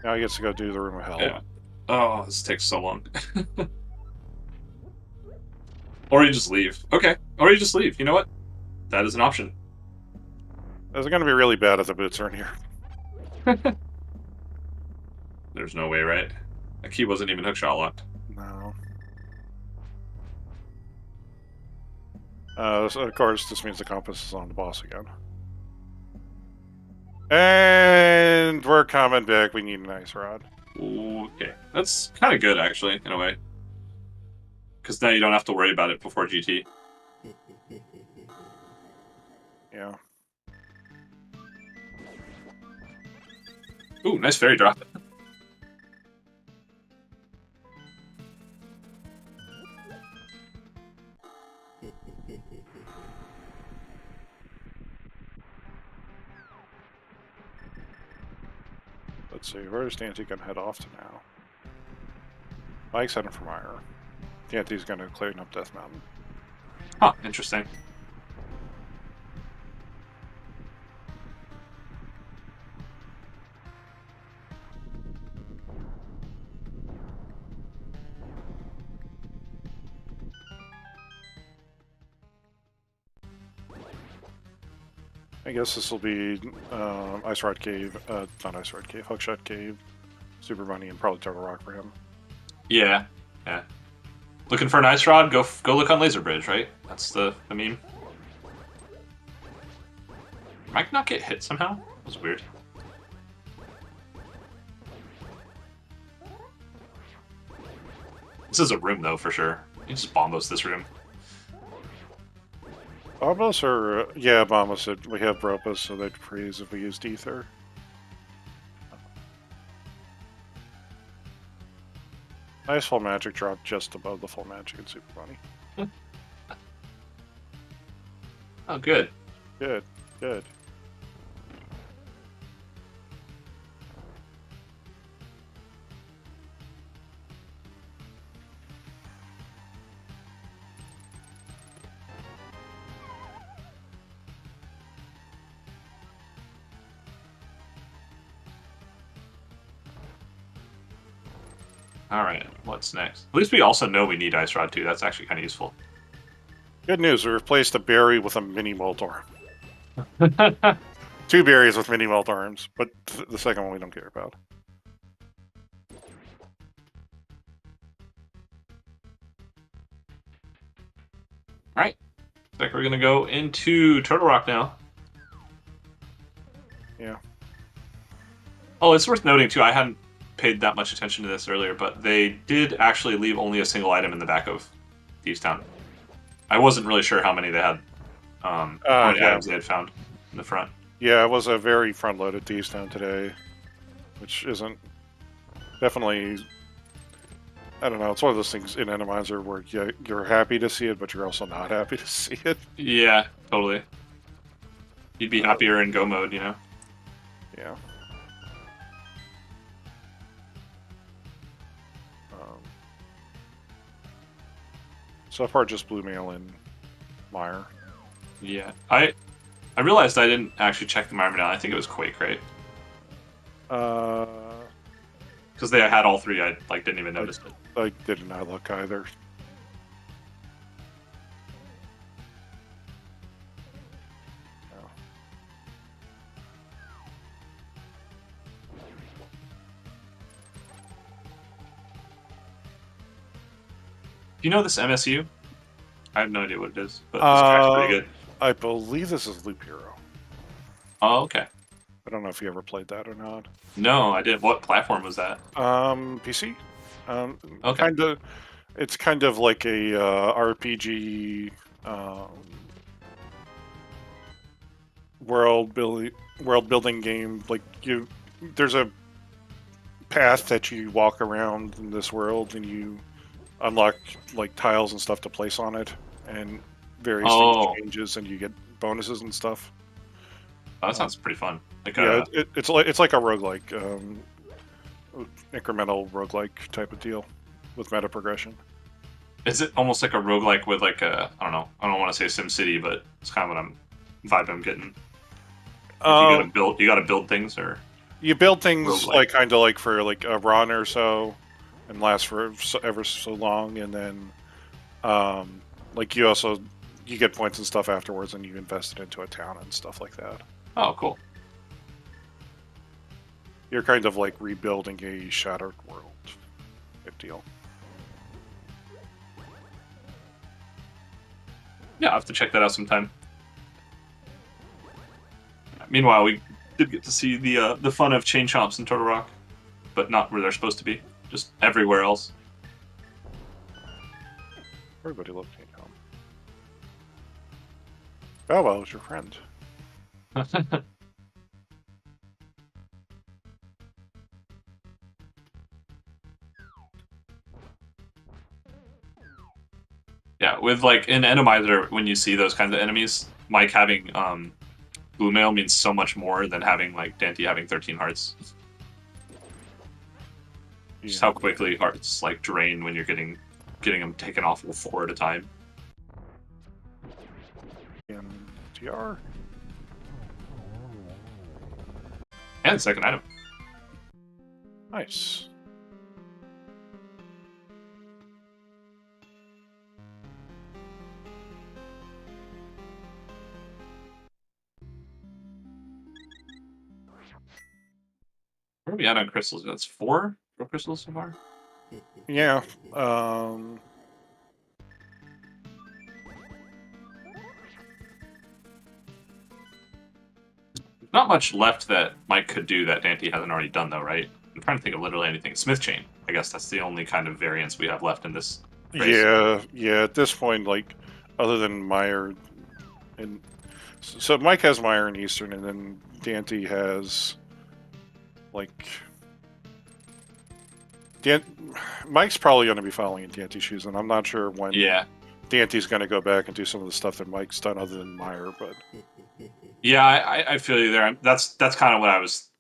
Now he gets to go do the Room of Hell. Yeah. Oh, this takes so long. Or you just leave. Okay. Or you just leave. You know what? That is an option. Is it going to be really bad if the boots are in here? There's no way, right? That key wasn't even hookshot locked. No. So of course, this means the compass is on the boss again. And we're coming back. We need an ice rod. Okay. That's kind of good, actually, in a way. Because now you don't have to worry about it before GT. Yeah. Ooh, nice fairy drop. Let's see, where does Dante gonna head off to now? Mike's heading for Myra. Dante's gonna clean up Death Mountain. Huh, interesting. I guess this will be Ice Rod Cave, not Ice Rod Cave, Hookshot Cave, Super Bunny, and probably Turtle Rock for him. Yeah, yeah. Looking for an ice rod? Go look on Laser Bridge, right? That's the meme. Mike not get hit somehow? That was weird. This is a room, though, for sure. You just bombos this room. Bombos or yeah, Bombos. We have Bropus, so they'd freeze if we used Ether. Nice full magic drop just above the full magic in Super Bunny. Oh, good. Good, good. Alright, what's next? At least we also know we need Ice Rod, too. That's actually kind of useful. Good news, we replaced a berry with a mini Moltorm. 2 berries with mini Moltorms, but the second one we don't care about. Alright. Looks like we're going to go into Turtle Rock now. Yeah. Oh, it's worth noting, too, I hadn't paid that much attention to this earlier, but they did actually leave only a single item in the back of Thieves Town. I wasn't really sure how many they had, how many items they had found in the front. Yeah, it was a very front-loaded Thieves Town today, which isn't definitely. I don't know. It's one of those things in Enemizer where you're happy to see it, but you're also not happy to see it. Yeah, totally. You'd be happier in go mode, you know? Yeah. So far, just Blue Mail and Meyer. Yeah. I realized I didn't actually check the Myrmidon down. I think it was Quake, right? Because they had all 3. I didn't even notice it. I did not look either. No. Do you know this MSU? I have no idea what it is, but this track's pretty good. I believe this is Loop Hero. Oh, okay. I don't know if you ever played that or not. No, I didn't. What platform was that? PC. Okay. It's kind of like a RPG world building game. Like there's a path that you walk around in this world, and you unlock like tiles and stuff to place on it, and various things changes, and you get bonuses and stuff. Oh, that sounds pretty fun. It's like a roguelike, incremental roguelike type of deal with meta progression. Is it almost like a roguelike with like a, I don't know, I don't want to say SimCity, but it's kind of what vibe I'm getting. Like you gotta build things, or You build things roguelike. like kind of like for like a run or so, and last for ever so long, and then like you get points and stuff afterwards, and you invest it into a town and stuff like that. Oh, cool. You're kind of like rebuilding a shattered world. Good deal. Yeah, I'll have to check that out sometime. Meanwhile, we did get to see the fun of chain chomps in Turtle Rock, but not where they're supposed to be, just everywhere else. Everybody loves King Kong. Oh well, it's your friend. Yeah, with like in Enemizer, when you see those kinds of enemies, Mike having blue mail means so much more than having like daaanty having 13 hearts. Just how quickly hearts like drain when you're getting them taken off with 4 at a time. TR. And second item. Nice. Where are we at on crystals? That's 4 crystals so far? Yeah. Not much left that Mike could do that daaanty hasn't already done, though, right? I'm trying to think of literally anything. Smith chain. I guess that's the only kind of variance we have left in this race. Yeah. At this point, like, other than Meyer, and so Mike has Meyer and Eastern, and then daaanty has like Mike's probably going to be following in daaanty's shoes, and I'm not sure when. Yeah. daaanty's going to go back and do some of the stuff that Mike's done, other than Meyer, but. Yeah, I feel you there. That's kind of what I was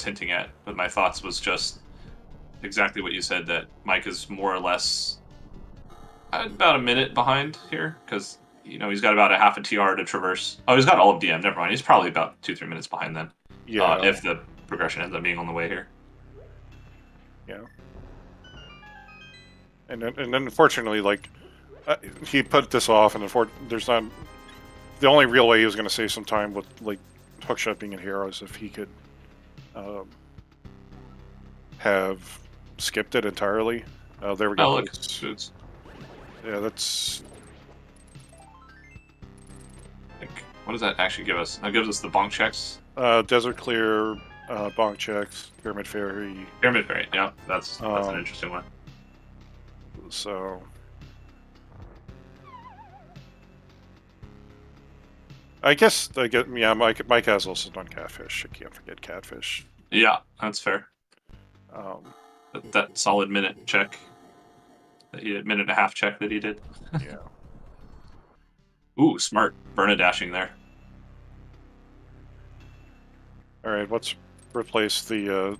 hinting at with my thoughts, was just exactly what you said, that Mike is more or less about a minute behind here, because he's got about a half a TR to traverse. Oh, he's got all of DM. Never mind. He's probably about 2-3 minutes behind then. Yeah. If the progression ends up being on the way here. Yeah. And then unfortunately, like he put this off, and there's not. The only real way he was going to save some time with like hookshot being in Heroes if he could have skipped it entirely. There we go. Oh, look. Yeah, that's. What does that actually give us? That gives us the bonk checks. Desert Clear, bonk checks, Pyramid Fairy. Pyramid Fairy, yeah, that's an interesting one. So. I guess, yeah, Mike has also done Catfish. I can't forget Catfish. Yeah, that's fair. That solid minute check, minute and a half check that he did. Yeah. Ooh, smart. Burn a dashing there. All right, let's replace the.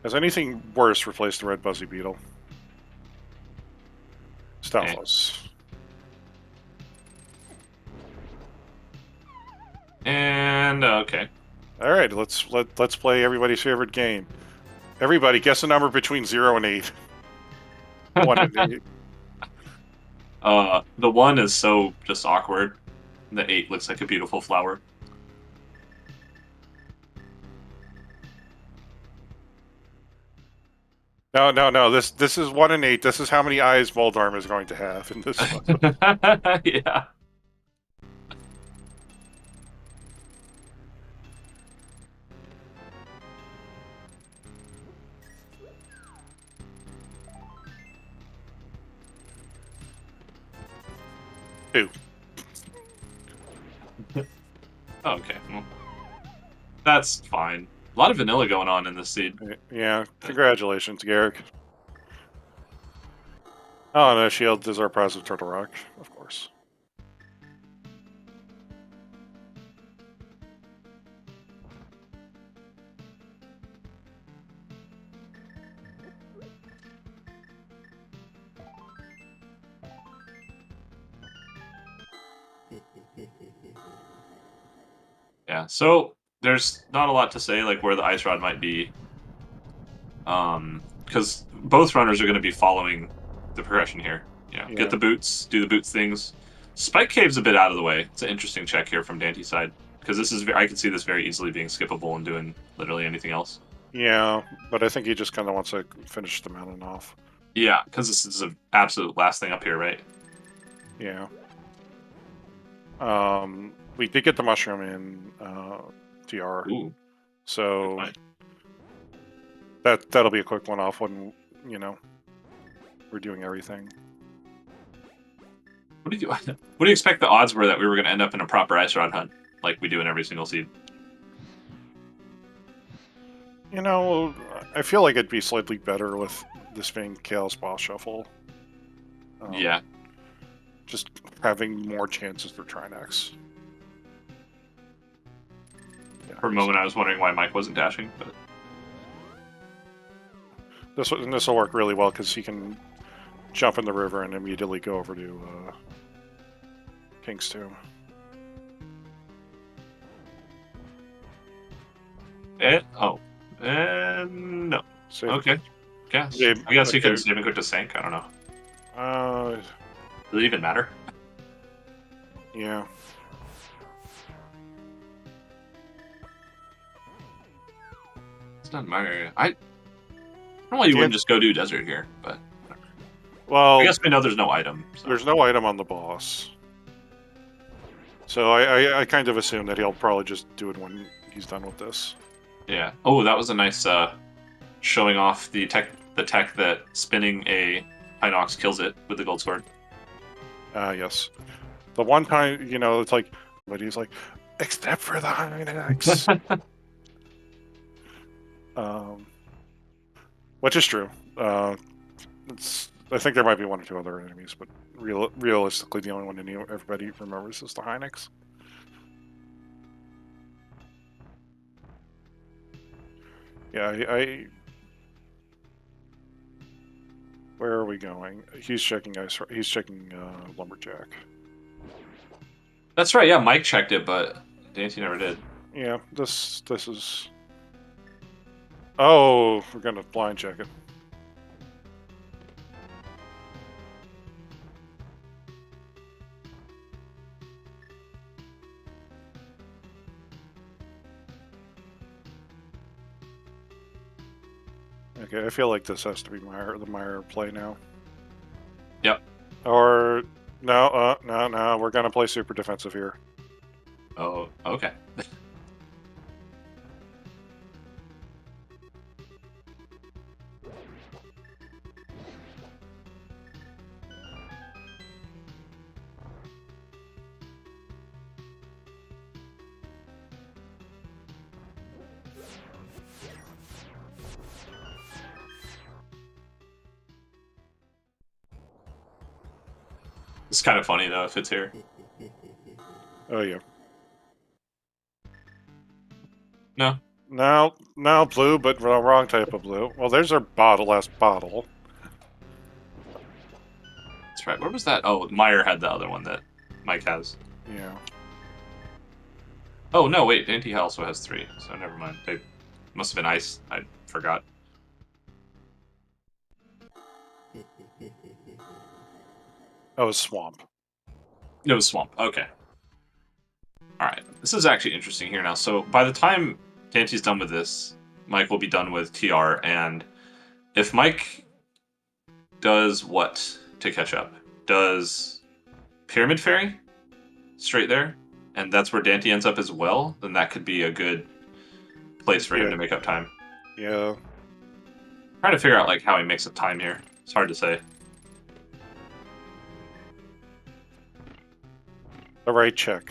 Has anything worse replaced the Red Buzzy Beetle? Stalfos. And okay. All right, let's play everybody's favorite game. Everybody, guess a number between 0 and 8. 1 and 8. The 1 is so just awkward. The 8 looks like a beautiful flower. No. This is 1 and 8. This is how many eyes Moldarm is going to have in this one. Yeah. Two. Okay. Well, that's fine. A lot of vanilla going on in this seed. Yeah, congratulations, Garrick. Oh, no, Shield is our prize of Turtle Rock, of course. Yeah, so there's not a lot to say like where the ice rod might be, because both runners are going to be following the progression here. You know, Yeah. get the boots, do the boots things. Spike Cave's a bit out of the way. It's an interesting check here from Dante's side, because this is I can see this very easily being skippable and doing literally anything else. Yeah, but I think he just kind of wants to finish the mountain off. Yeah, because this is the absolute last thing up here, right? Yeah. We did get the mushroom in TR, Ooh, so fine. that'll be a quick one off when we're doing everything. What do you expect the odds were that we were going to end up in a proper ice rod hunt like we do in every single seed? You know, I feel like it'd be slightly better with this being Chaos Boss Shuffle. Yeah. Just having more chances for Trinax. Yeah, For a moment, I was wondering why Mike wasn't dashing, but this will work really well because he can jump in the river and immediately go over to King's Tomb. No. Save Okay. Guess. Yeah, I guess you okay. can save and quick to sink. I don't know. Uh, Does it even matter? yeah. It's not my area. I don't know why you wouldn't just go do desert here, but whatever. Well, I guess we know there's no item. So. there's no item on the boss. So I kind of assume that he'll probably just do it when he's done with this. Yeah. Oh, that was a nice showing off the tech that spinning a Hinox kills it with the gold sword. Yes. The one time, it's like, but he's like, except for the Hinox. Which is true. I think there might be one or two other enemies, but realistically, the only one everybody remembers is the Hinox. Yeah, where are we going? He's checking ice. He's checking lumberjack. That's right. Yeah, Mike checked it, but Dante never did. Yeah, this is. Oh, we're gonna blind check it. Okay, I feel like this has to be the Meyer play now. Yep. Or no, no, we're gonna play super defensive here. Oh, okay. It's kind of funny though if it's here. Oh yeah. No. No, blue, but wrong type of blue. Well, there's our last bottle. That's right. Where was that? Oh, Meyer had the other one that Mike has. Yeah. Oh no, wait. Dante also has 3, so never mind. They must have been ice. I forgot. Oh, swamp. It was swamp. Okay. All right. This is actually interesting here now. So by the time Dante's done with this, Mike will be done with TR, and if Mike does what to catch up? Does Pyramid Fairy straight there, and that's where Dante ends up as well, then that could be a good place for him to make up time. Yeah. I'm trying to figure out like how he makes up time here. It's hard to say. The right check.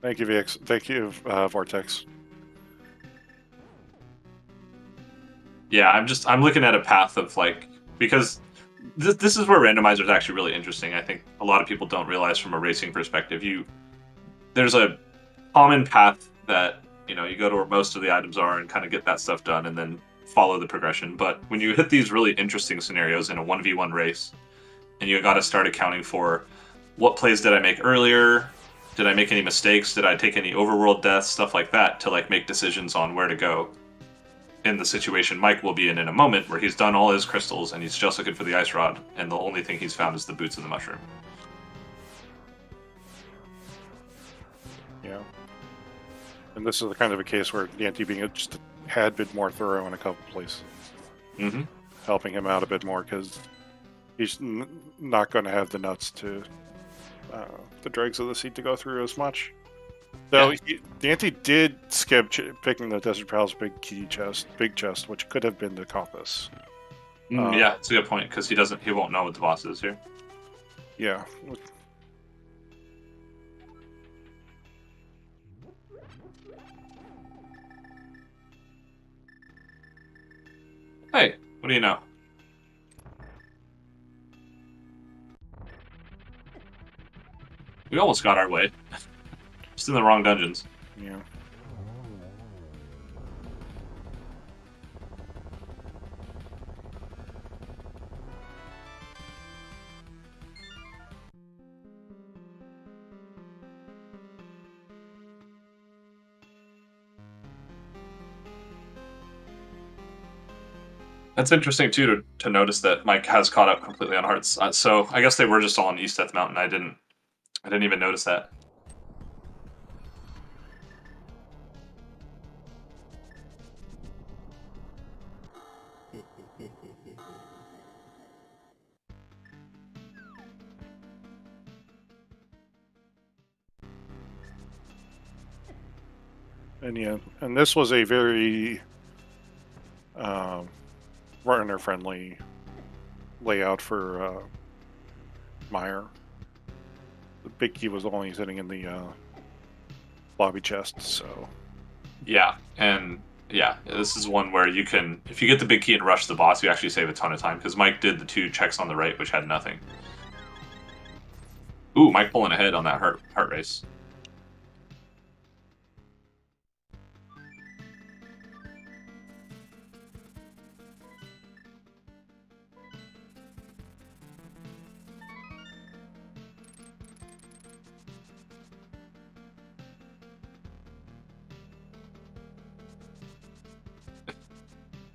Thank you, VX. Thank you, Vortex. Yeah, I'm looking at a path of like, because this is where Randomizer is actually really interesting. I think a lot of people don't realize from a racing perspective. There's a common path that you go to where most of the items are and kind of get that stuff done, and then follow the progression. But when you hit these really interesting scenarios in a 1v1 race, and you got to start accounting for what plays did I make earlier? Did I make any mistakes? Did I take any overworld deaths? Stuff like that to like make decisions on where to go in the situation Mike will be in a moment where he's done all his crystals and he's just looking for the ice rod, and the only thing he's found is the boots and the mushroom. Yeah. And this is the kind of a case where daaanty being just had been more thorough in a couple places, helping him out a bit more because he's not going to have the nuts to the dregs of the seed to go through as much. So daaanty did skip picking the Desert Palace big chest, which could have been the compass. Yeah, it's a good point because he won't know what the boss is here. Yeah. Hey, what do you know? We almost got our way. Just in the wrong dungeons. Yeah. That's interesting too to notice that Mike has caught up completely on hearts. So I guess they were just all on East Death Mountain. I didn't even notice that. And yeah, and this was a very runner-friendly layout for Meyer. The big key was only sitting in the lobby chest, so... Yeah, and yeah, this is one where you can, if you get the big key and rush the boss, you actually save a ton of time, because Mike did the 2 checks on the right, which had nothing. Ooh, Mike pulling ahead on that heart race.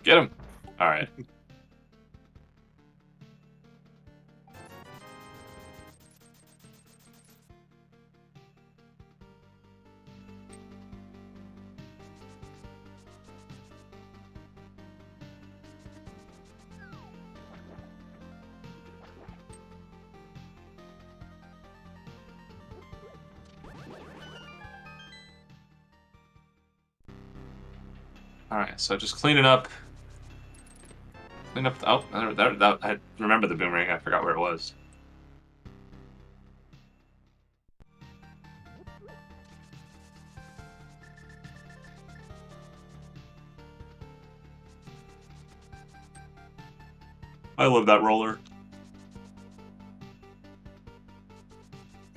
Get him! Alright. Alright, so just cleaning up. Clean up. Oh, I remember the boomerang. I forgot where it was. I love that roller.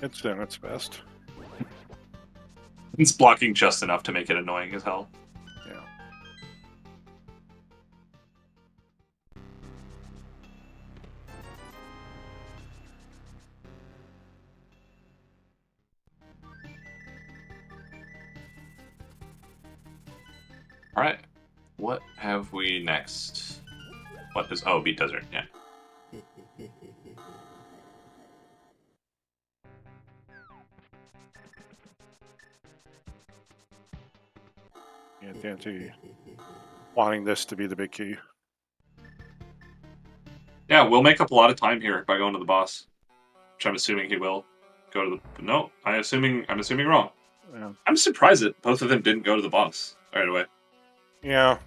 It's doing its best. It's blocking just enough to make it annoying as hell. Yeah. Alright. What have we next? What is... Oh, Beat Desert, yeah. Yeah, daaanty wanting this to be the big key. Yeah, we'll make up a lot of time here by going to the boss. Which I'm assuming he will. Go to the... No, I'm assuming wrong. Yeah. I'm surprised that both of them didn't go to the boss right away. Yeah.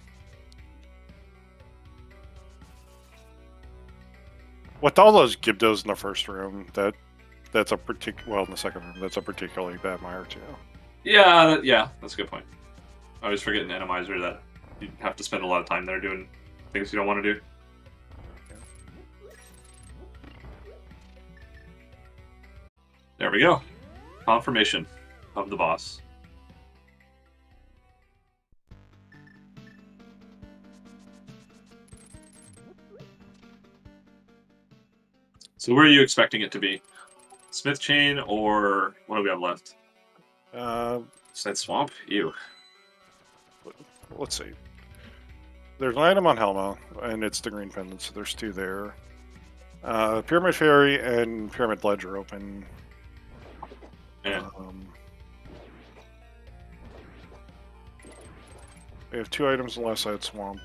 With all those Gibdos in the first room, that's a well, in the second room, that's a particularly bad mire too. Yeah, that's a good point. I always forget in Enemizer that you have to spend a lot of time there doing things you don't want to do. There we go. Confirmation of the boss. So where are you expecting it to be? Smith Chain or what do we have left? Let's Swamp? Ew. see. There's an item on Helma, and it's the green pendant, so there's 2 there. Pyramid Fairy and Pyramid Ledge are open. Yeah. We have 2 items on the left side Swamp.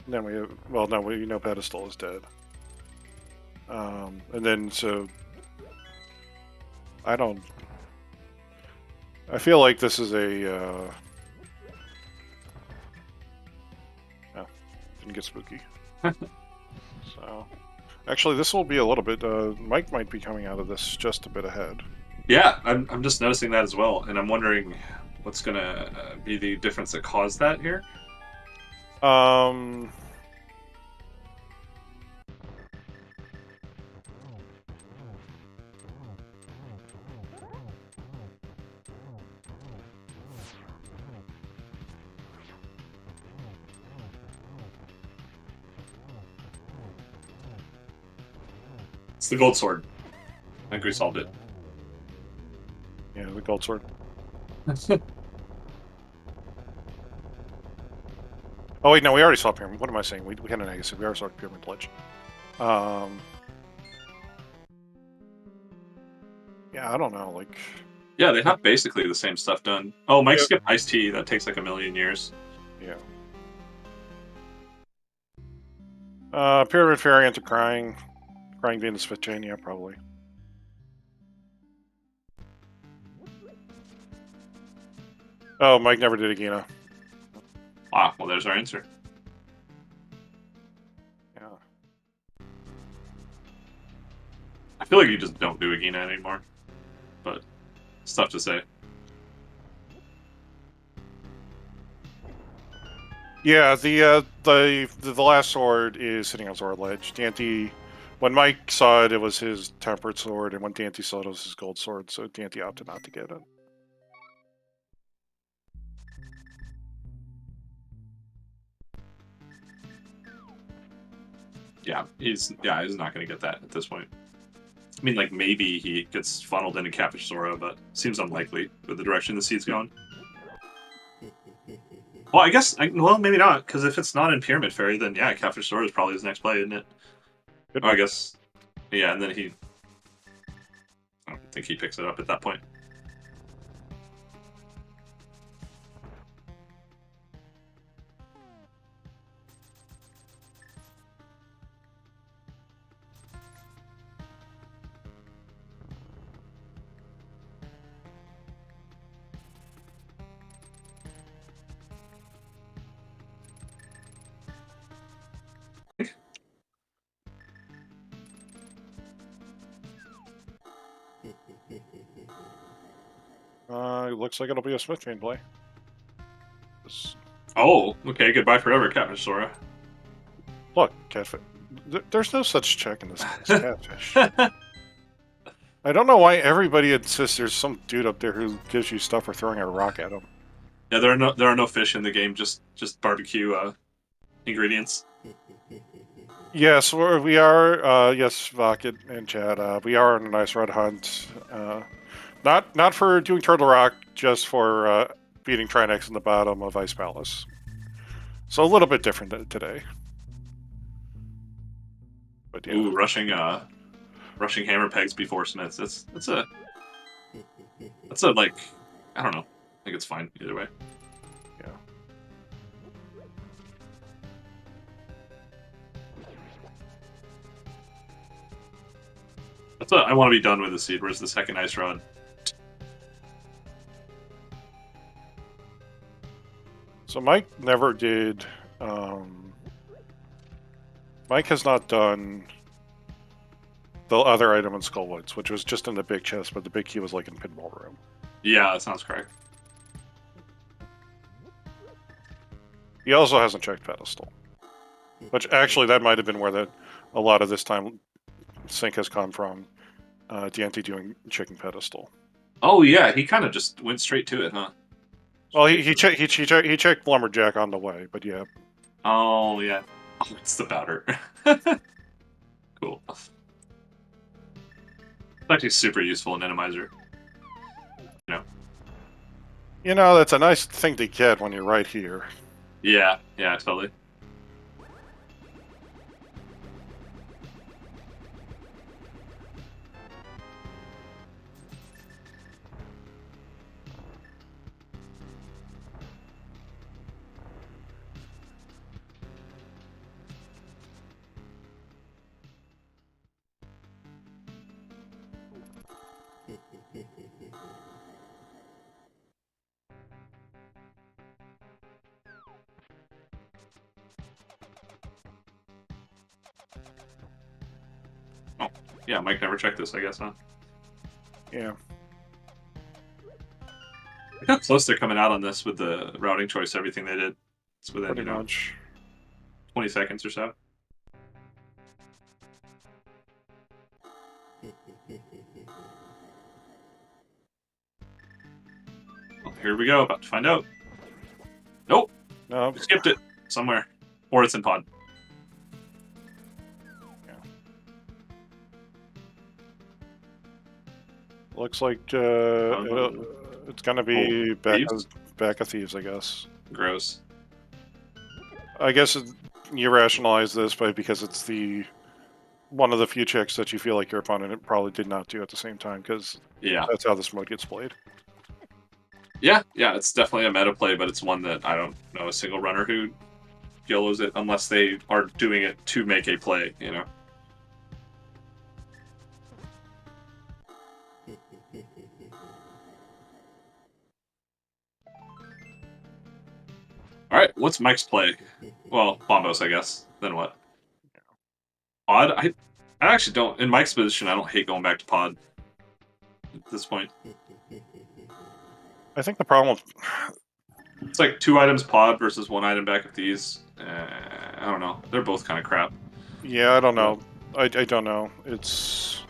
And then we have, well, no, we know Pedestal is dead. And then, so, I feel like this is a, didn't get spooky. So, actually, this will be a little bit, Mike might be coming out of this just a bit ahead. Yeah, I'm just noticing that as well, and I'm wondering what's going to be the difference that caused that here. It's the gold sword. I think we solved it. Yeah, the gold sword. Oh wait, no, we already saw Pyramid. What am I saying? We had an negative. We already saw Pyramid Ledge. Yeah, I don't know. Like, yeah, they have basically the same stuff done. Oh, Mike skipped Iced Tea. That takes like a million years. Yeah. Pyramid Fairy into Crying being the Smith Chain. Yeah, probably. Oh, Mike never did Agina. Ah, well, there's our answer. Yeah. I feel like you just don't do Agina anymore, but it's tough to say. Yeah, the last sword is sitting on Sword Ledge. Daaanty, when Mike saw it, it was his tempered sword, and when Daaanty saw it, it was his gold sword. So Daaanty opted not to get it. Yeah, he's not going to get that at this point. I mean, like, maybe he gets funneled into Catfish Sora, but seems unlikely with the direction the seed's going. Well, I guess, well, maybe not, because if it's not in Pyramid Fairy, then yeah, Catfish Sora is probably his next play, isn't it? Oh, I guess, yeah, and then I don't think he picks it up at that point. It looks like it'll be a Smith Chain play. Oh, okay, goodbye forever, Catfish Sora. Look, Catfish. There's no such check in this Catfish. I don't know why everybody insists there's some dude up there who gives you stuff for throwing a rock at him. Yeah, there are no fish in the game, just barbecue ingredients. Yes, we are. Yes, Vakit and Chad. We are on a nice red hunt. Not for doing Turtle Rock, just for beating Trinex in the bottom of Ice Palace. So a little bit different today. But yeah. Ooh, rushing hammer pegs before Smiths. That's a like, I don't know. I think it's fine either way. Yeah. That's what I want to be done with the seed. Where's the second ice rod? So Mike never did. Mike has not done the other item in Skullwoods, which was just in the big chest, but the big key was like in Pinball Room. Yeah, that sounds correct. He also hasn't checked Pedestal, which actually that might have been where a lot of this time sync has come from. Daaanty checking Pedestal. Oh yeah, he kind of just went straight to it, huh? Well, he checked Lumberjack on the way, but yeah. Oh yeah. Oh, it's the powder. Cool. actually super useful in Enemizer. You know, that's a nice thing to get when you're right here. Yeah, totally. Oh, yeah, Mike never checked this, I guess, huh? Yeah. Look how close they're coming out on this with the routing choice, everything they did. It's within, Pretty much. 20 seconds or so. Well, here we go, about to find out. Nope, No. we skipped it somewhere. Or it's in pod. Looks like it's gonna be back of thieves, I guess. Gross. I guess you rationalize this because it's the one of the few checks that you feel like your opponent probably did not do at the same time, because that's how this mode gets played. Yeah, it's definitely a meta play, but it's one that I don't know a single runner who YOLOs it unless they are doing it to make a play, you know? Alright, what's Mike's play? Well, Bombos, I guess. Then what? Pod? I actually don't, in Mike's position, I don't hate going back to pod at this point. I think the problem It's like 2 items pod versus 1 item back of these. I don't know. They're both kind of crap. Yeah, I don't know. I don't know. It's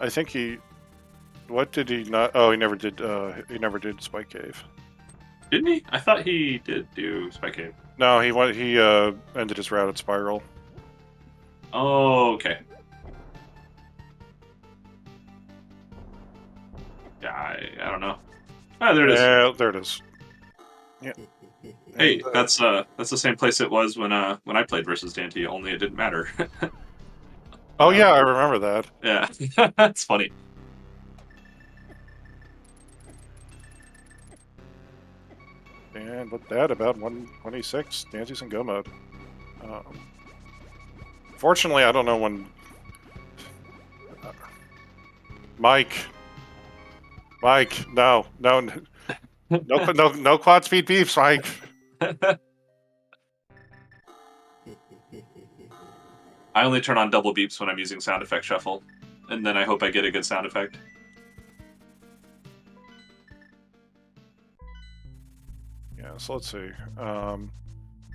I think he. What did he not? Oh, he never did. He never did Spike Cave. Didn't he? I thought he did do Spike Cave. No, he went. He ended his route at Spiral. Oh, okay. Yeah, I don't know. Ah, there it is. Yeah, there it is. Yeah. Hey, that's the same place it was when I played versus daaanty. Only it didn't matter. Oh yeah, I remember that. Yeah, that's funny. And with that, about 126, daaanty's in go mode. Fortunately, I don't know when. Mike, no, no quad speed beefs, Mike. I only turn on double beeps when I'm using sound effect shuffle, and then I hope I get a good sound effect. Yeah, so let's see.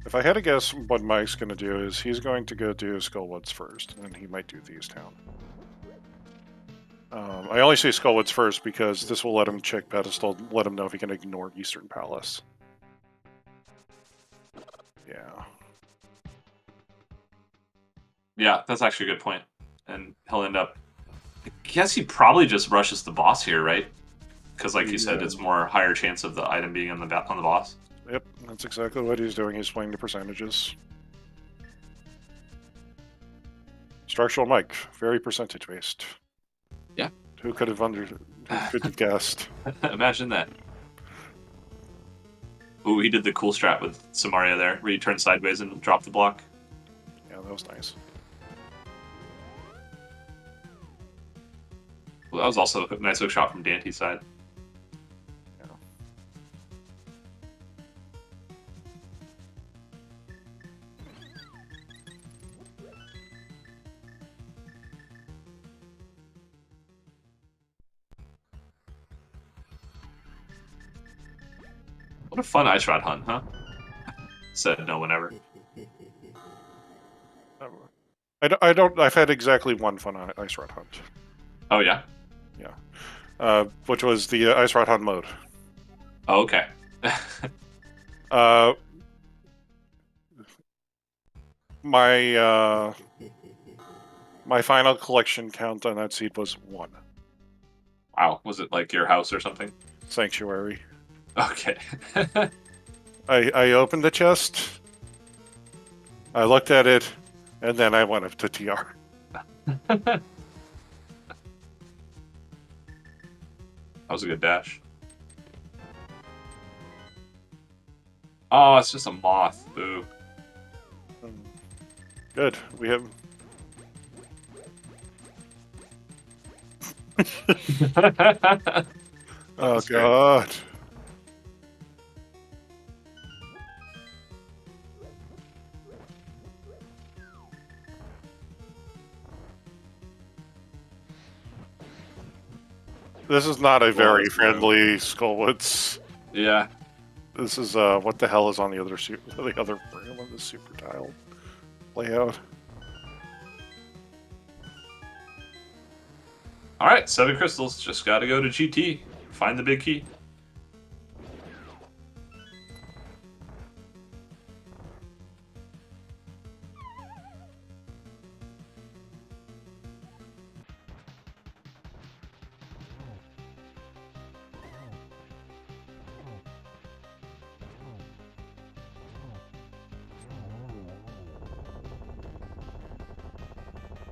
If I had to guess what Mike's going to do is he's going to go do Skullwoods first, and then he might do Thieves Town. I only say Skullwoods first because this will let him check Pedestal, let him know if he can ignore Eastern Palace. Yeah. Yeah, that's actually a good point. And he'll end up... I guess he probably just rushes the boss here, right? Because like you said, it's more higher chance of the item being on the boss. Yep, that's exactly what he's doing. He's playing the percentages. StructuralMike, very percentage based. Yeah. Who could have guessed? Imagine that. Ooh, he did the cool strat with Samaria there, where you turn sideways and drop the block. Yeah, that was nice. Well, that was also a nice hook shot from daaanty's side. Yeah. What a fun ice rod hunt, huh? Said no one ever. I've had exactly one fun ice rod hunt. Oh, yeah? Yeah. Which was the ice rod hunt mode. Oh, okay. My my final collection count on that seed was 1. Wow, was it like your house or something? Sanctuary. Okay. I opened the chest, I looked at it, and then I went up to TR. That was a good dash. Oh, it's just a moth. Boo. Good. We have. Oh That's great. god. This is not a very that's friendly Skullwoods. Yeah. This is what the hell is on the other room of the super tile layout. All right, 7 crystals. Just got to go to GT. Find the big key.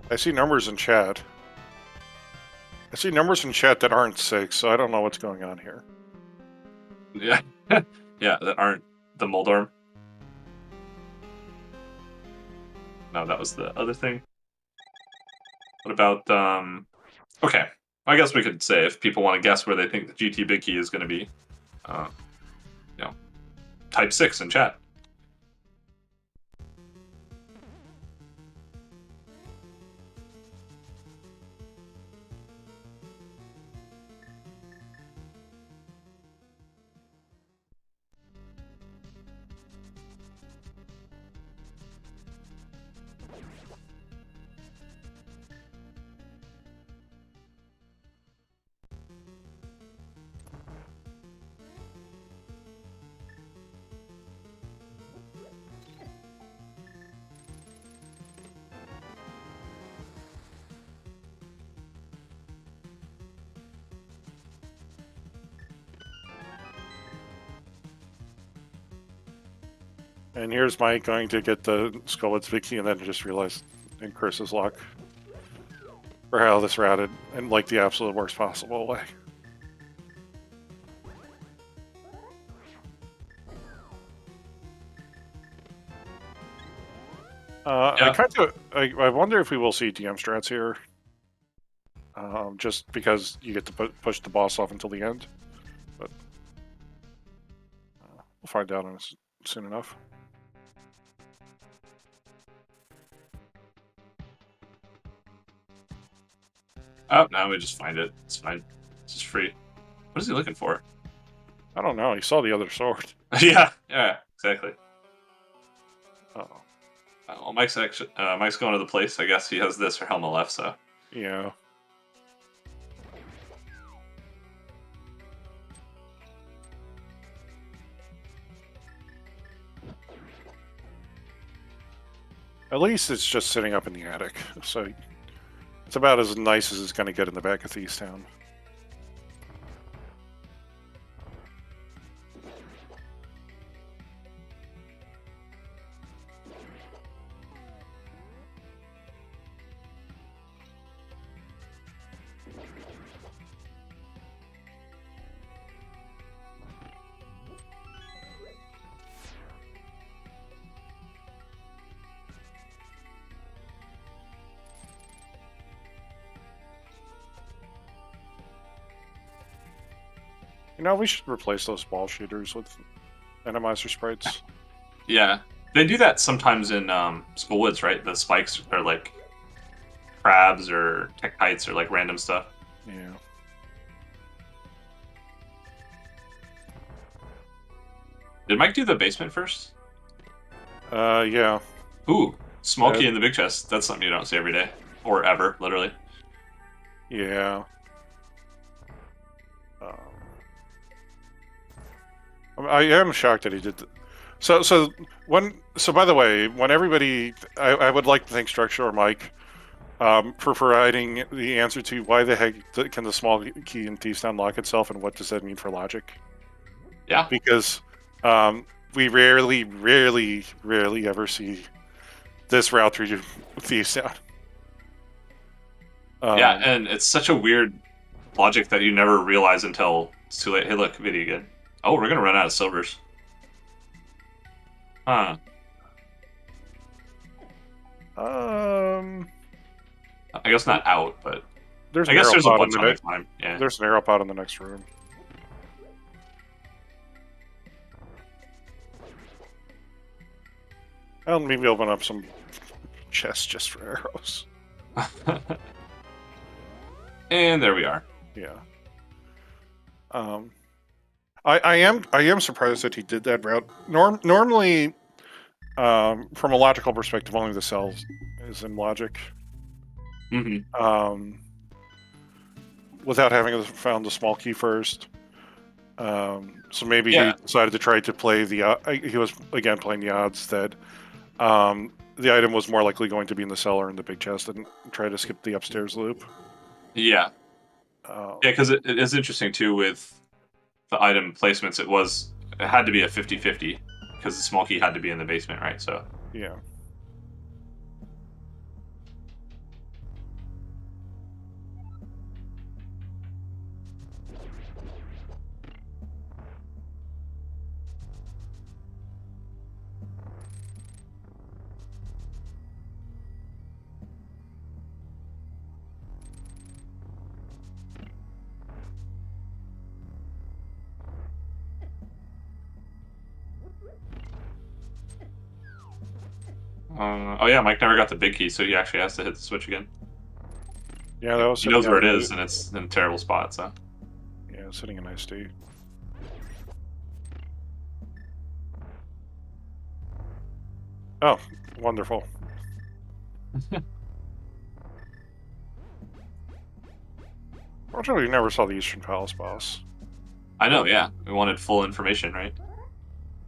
I see numbers in chat. I see numbers in chat that aren't 6, so I don't know what's going on here. Yeah. Yeah, that aren't the Moldorm. No, that was the other thing. What about, okay. I guess we could say if people want to guess where they think the GT big key is going to be, you know, type 6 in chat. And here's Mike going to get the Skullwoods big key and then just realized and curse his luck for how this routed in like the absolute worst possible way. Yeah. I wonder if we will see DM strats here. Just because you get to push the boss off until the end. But we'll find out soon enough. Oh, now we just find it. It's fine. It's just free. What is he looking for? I don't know. He saw the other sword. Yeah, exactly. Oh. Well, Mike's going to the place. I guess he has this or Helma left, so. Yeah. At least it's just sitting up in the attic, so it's about as nice as it's going to get in the back of Thieves Town. You know, we should replace those ball shooters with Enemizer sprites. Yeah, they do that sometimes in Skullwoods, right? The spikes are like crabs or tektites or like random stuff. Yeah. Did Mike do the basement first? Yeah. Ooh, small key in the big chest. That's something you don't see every day. Or ever, literally. Yeah. I am shocked that he did. So by the way, when everybody, I would like to thank StructuralMike for providing the answer to why the heck can the small key in Thieves unlock itself, and what does that mean for logic? Yeah. Because we rarely ever see this route through Thieves Town. Yeah, and it's such a weird logic that you never realize until it's too late. Hey, look, video again. Oh, we're gonna run out of silvers. Huh. I guess not out, but there's I guess there's a pod bunch in on the the time. Yeah. There's an arrow pod in the next room. I'll maybe open up some chests just for arrows. And there we are. Yeah. I am surprised that he did that route. Normally, from a logical perspective, only the cells is in logic. Mm-hmm. Without having found the small key first. So maybe Yeah. he decided to try to play the. He was again playing the odds that the item was more likely going to be in the cellar in the big chest, and try to skip the upstairs loop. Yeah. Yeah, because it is interesting too with the item placements. It had to be a 50-50 because the small key had to be in the basement, right? So yeah. oh yeah, Mike never got the big key, so he actually has to hit the switch again. Yeah, that was. He knows where it is, and it's in a terrible spot. So yeah, sitting in SD. Oh, wonderful. Fortunately, we never saw the Eastern Palace boss. I know. Yeah, we wanted full information, right?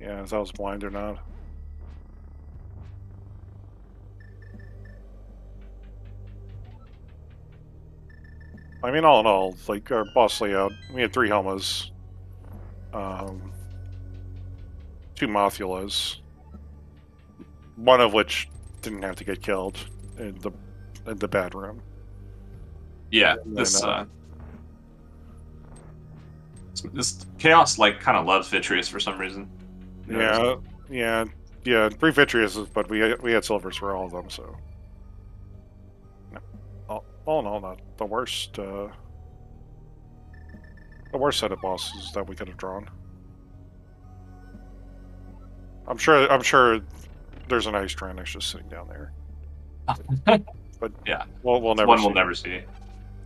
Yeah, if I was blind or not. I mean, all in all, like our boss layout, we had 3 Helmas, 2 Mothulas, one of which didn't have to get killed in the bad room. Yeah, And this then, this chaos like kind of loves Vitreous for some reason. Yeah. 3 Vitreouses, but we had silvers for all of them, so. All in all, not the worst. The worst set of bosses that we could have drawn. I'm sure there's an ice Tranix just sitting down there. But yeah, we'll never. One we'll never see.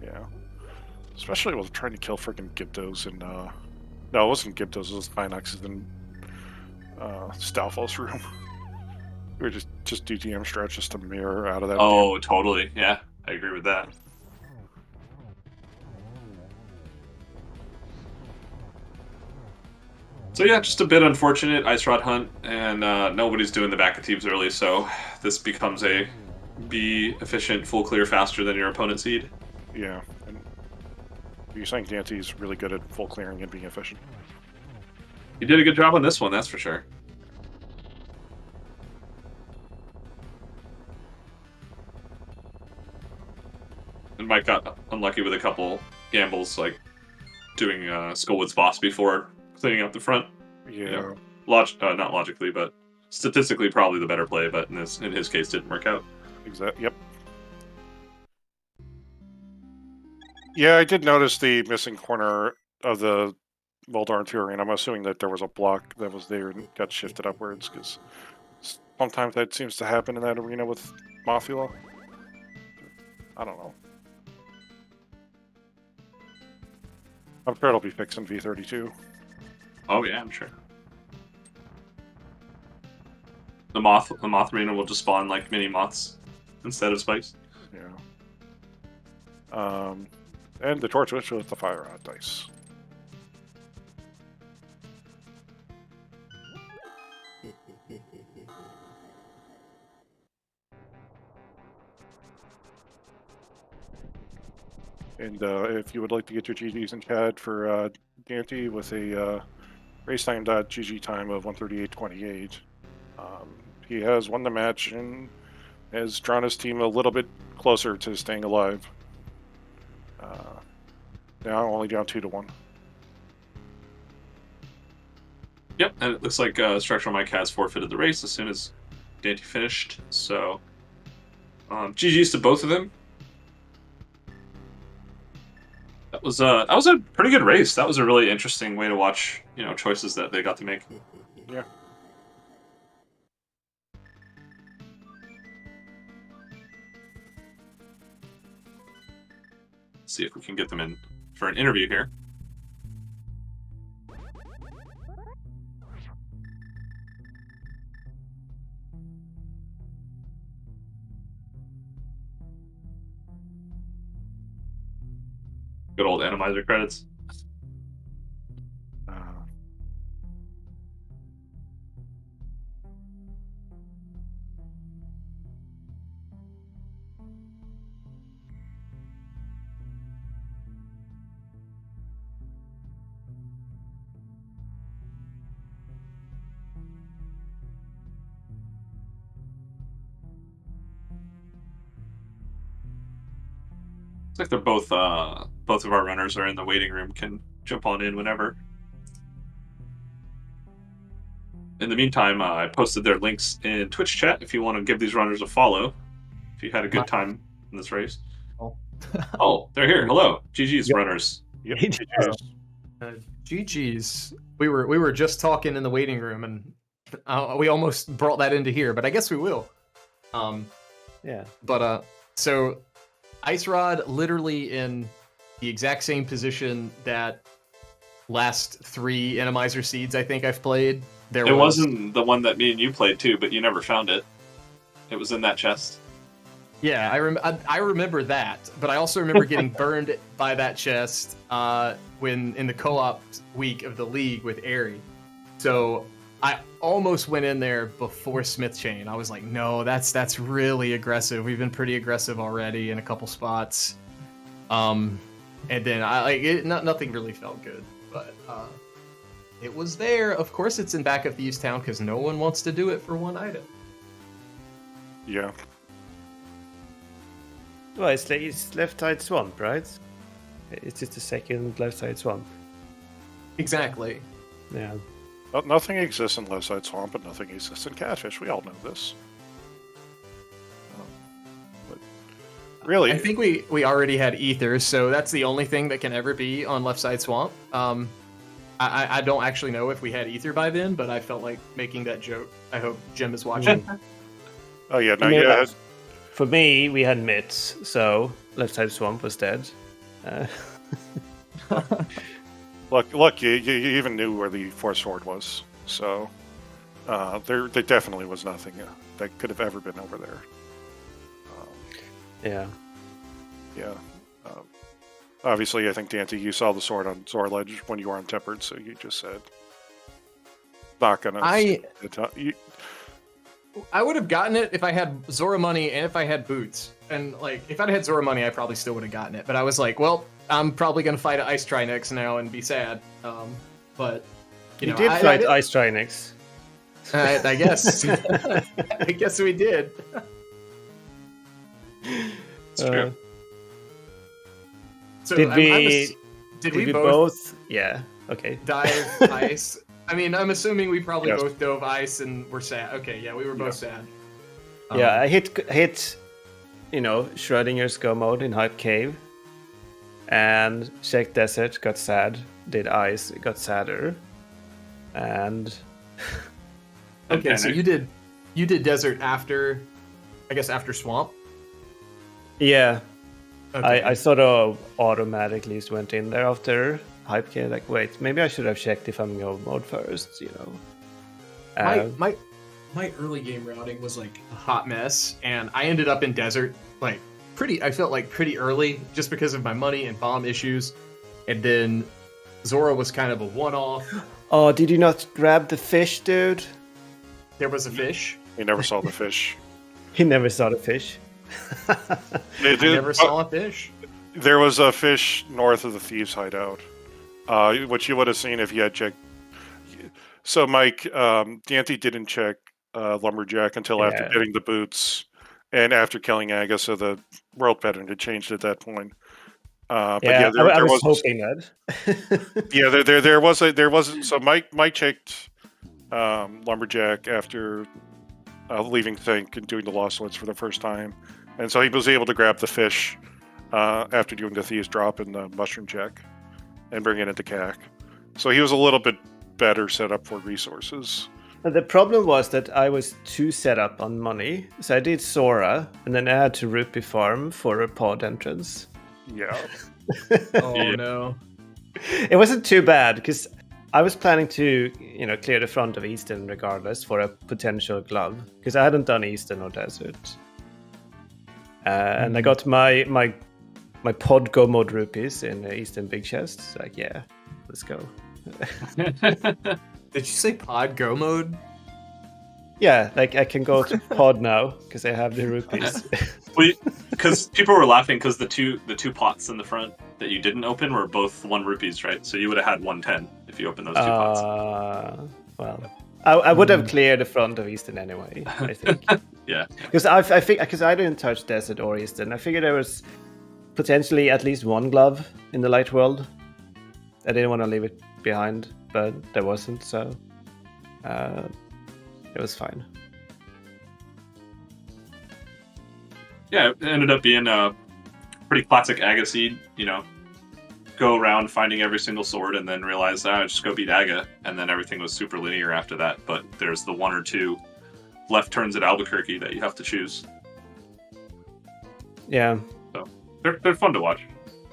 Yeah, especially with trying to kill freaking Gyptos in. No, it wasn't Gyptos. It was Inoxes in Stalfos room. We were just DTM stretch just to mirror out of that. Oh, totally. Yeah, I agree with that. So yeah, just a bit unfortunate ice rod hunt, and nobody's doing the back of Thebes early, so this becomes a be efficient, full clear faster than your opponent's seed. Yeah, and you're saying Dante's really good at full clearing and being efficient. He did a good job on this one, that's for sure. And Mike got unlucky with a couple gambles, like doing Skullwood's boss before cleaning up the front. Yeah. You know, not logically, but statistically probably the better play, but in his case didn't work out. Exactly. Yep. Yeah, I did notice the missing corner of the Moldar 2 arena. I'm assuming that there was a block that was there and got shifted upwards, because sometimes that seems to happen in that arena with Mothula. I don't know. I'm sure it'll be fixed in V32. Oh yeah, I'm sure. The moth arena will just spawn like mini moths instead of spikes. Yeah. And the torch witch with the fire rod dice. And if you would like to get your GGs in CAD for daaanty with a racetime.gg time of 1:38.28, he has won the match and has drawn his team a little bit closer to staying alive. Now only down 2-1. Yep, and it looks like StructuralMike has forfeited the race as soon as daaanty finished. So, GG's to both of them. That was a pretty good race. That was a really interesting way to watch, choices that they got to make. Yeah. Let's see if we can get them in for an interview here. Good old Enemizer credits. Looks like they're both of our runners are in the waiting room, can jump on in whenever. In the meantime, I posted their links in Twitch chat if you want to give these runners a follow. If you had a good time in this race. Oh, they're here. Hello. GG's runners. Yep. GG's. We were just talking in the waiting room, and we almost brought that into here, but I guess we will. Yeah. But so Ice Rod literally in the exact same position that last 3 Enemizer seeds I think I've played. It wasn't the one that me and you played too, but you never found it. It was in that chest. Yeah, I remember that, but I also remember getting burned by that chest when in the co-op week of the league with Airy. So I almost went in there before Smith Chain. I was like, no, that's really aggressive. We've been pretty aggressive already in a couple spots. And then nothing really felt good, but it was there. Of course, it's in back of Thieves Town because no one wants to do it for one item. Yeah. Well, it's left side swamp, right? It's just the second left side swamp. Exactly. Yeah. Nothing exists in left side swamp, but nothing exists in catfish. We all know this. But really, I think we already had ether, so that's the only thing that can ever be on left side swamp. I don't actually know if we had ether by then, but I felt like making that joke. I hope Jim is watching. Oh yeah, no, yeah. For me, we had mitts, so left side swamp was dead. Look, you even knew where the Force Sword was, so there definitely was nothing that could have ever been over there. Yeah. Yeah. Obviously, I think, daaanty, you saw the sword on Zora Ledge when you were untempered, so you just said, not gonna... I would have gotten it if I had Zora money and if I had boots. And, like, if I'd had Zora money, I probably still would have gotten it. But I was like, well, I'm probably going to fight an Ice Trinex now and be sad. But, you did fight Ice Trinex. I guess. I guess we did. It's true. So did we both? Yeah. Okay. Dive ice. I mean, I'm assuming we probably both dove ice and were sad. Okay, yeah, we were both sad. Yeah, I hit Schrodinger's go mode in Hype Cave, and checked Desert, got sad, did ice, got sadder, and okay, so you did Desert after, I guess after Swamp. Yeah, okay. I sort of automatically just went in there after Hype Cave. Like, wait, maybe I should have checked if I'm go mode first. My early game routing was like a hot mess, and I ended up in Desert like I felt like pretty early just because of my money and bomb issues, and then Zora was kind of a one-off. Oh, did you not grab the fish, dude? There was a fish. He never saw the fish. He never saw the fish. I never saw a fish. There was a fish north of the thieves' hideout, which you would have seen if you had checked. So, Mike, daaanty didn't check Lumberjack until after getting the boots and after killing Aga, so the world pattern had changed at that point. But I there was was hoping that. yeah, there was so Mike checked Lumberjack after leaving Think and doing the Lost Woods for the first time, and so he was able to grab the fish after doing the Thieves Drop and the Mushroom check and bring it into CAC. So he was a little bit better set up for resources. The problem was that I was too set up on money, so I did Sora, and then I had to rupee farm for a pod entrance. Yeah. Oh no. It wasn't too bad, because I was planning to, clear the front of Eastern regardless for a potential glove, because I hadn't done Eastern or Desert. And I got my pod go mode rupees in the Eastern Big Chest. So like, yeah, let's go. Did you say pod go mode? Yeah, like I can go to pod now because I have the rupees. Because people were laughing because the two pots in the front that you didn't open were both 1 rupees, right? So you would have had 110 if you opened those 2 pots. Well, I would have cleared the front of Eastern anyway, I think. Yeah. Because I didn't touch Desert or Eastern. I figured there was potentially at least 1 glove in the light world. I didn't want to leave it behind, but there wasn't, so it was fine. Yeah, it ended up being a pretty classic Aga seed, go around finding every single sword and then realize, just go beat Aga, and then everything was super linear after that, but there's the 1 or 2 left turns at Albuquerque that you have to choose. Yeah. So they're fun to watch.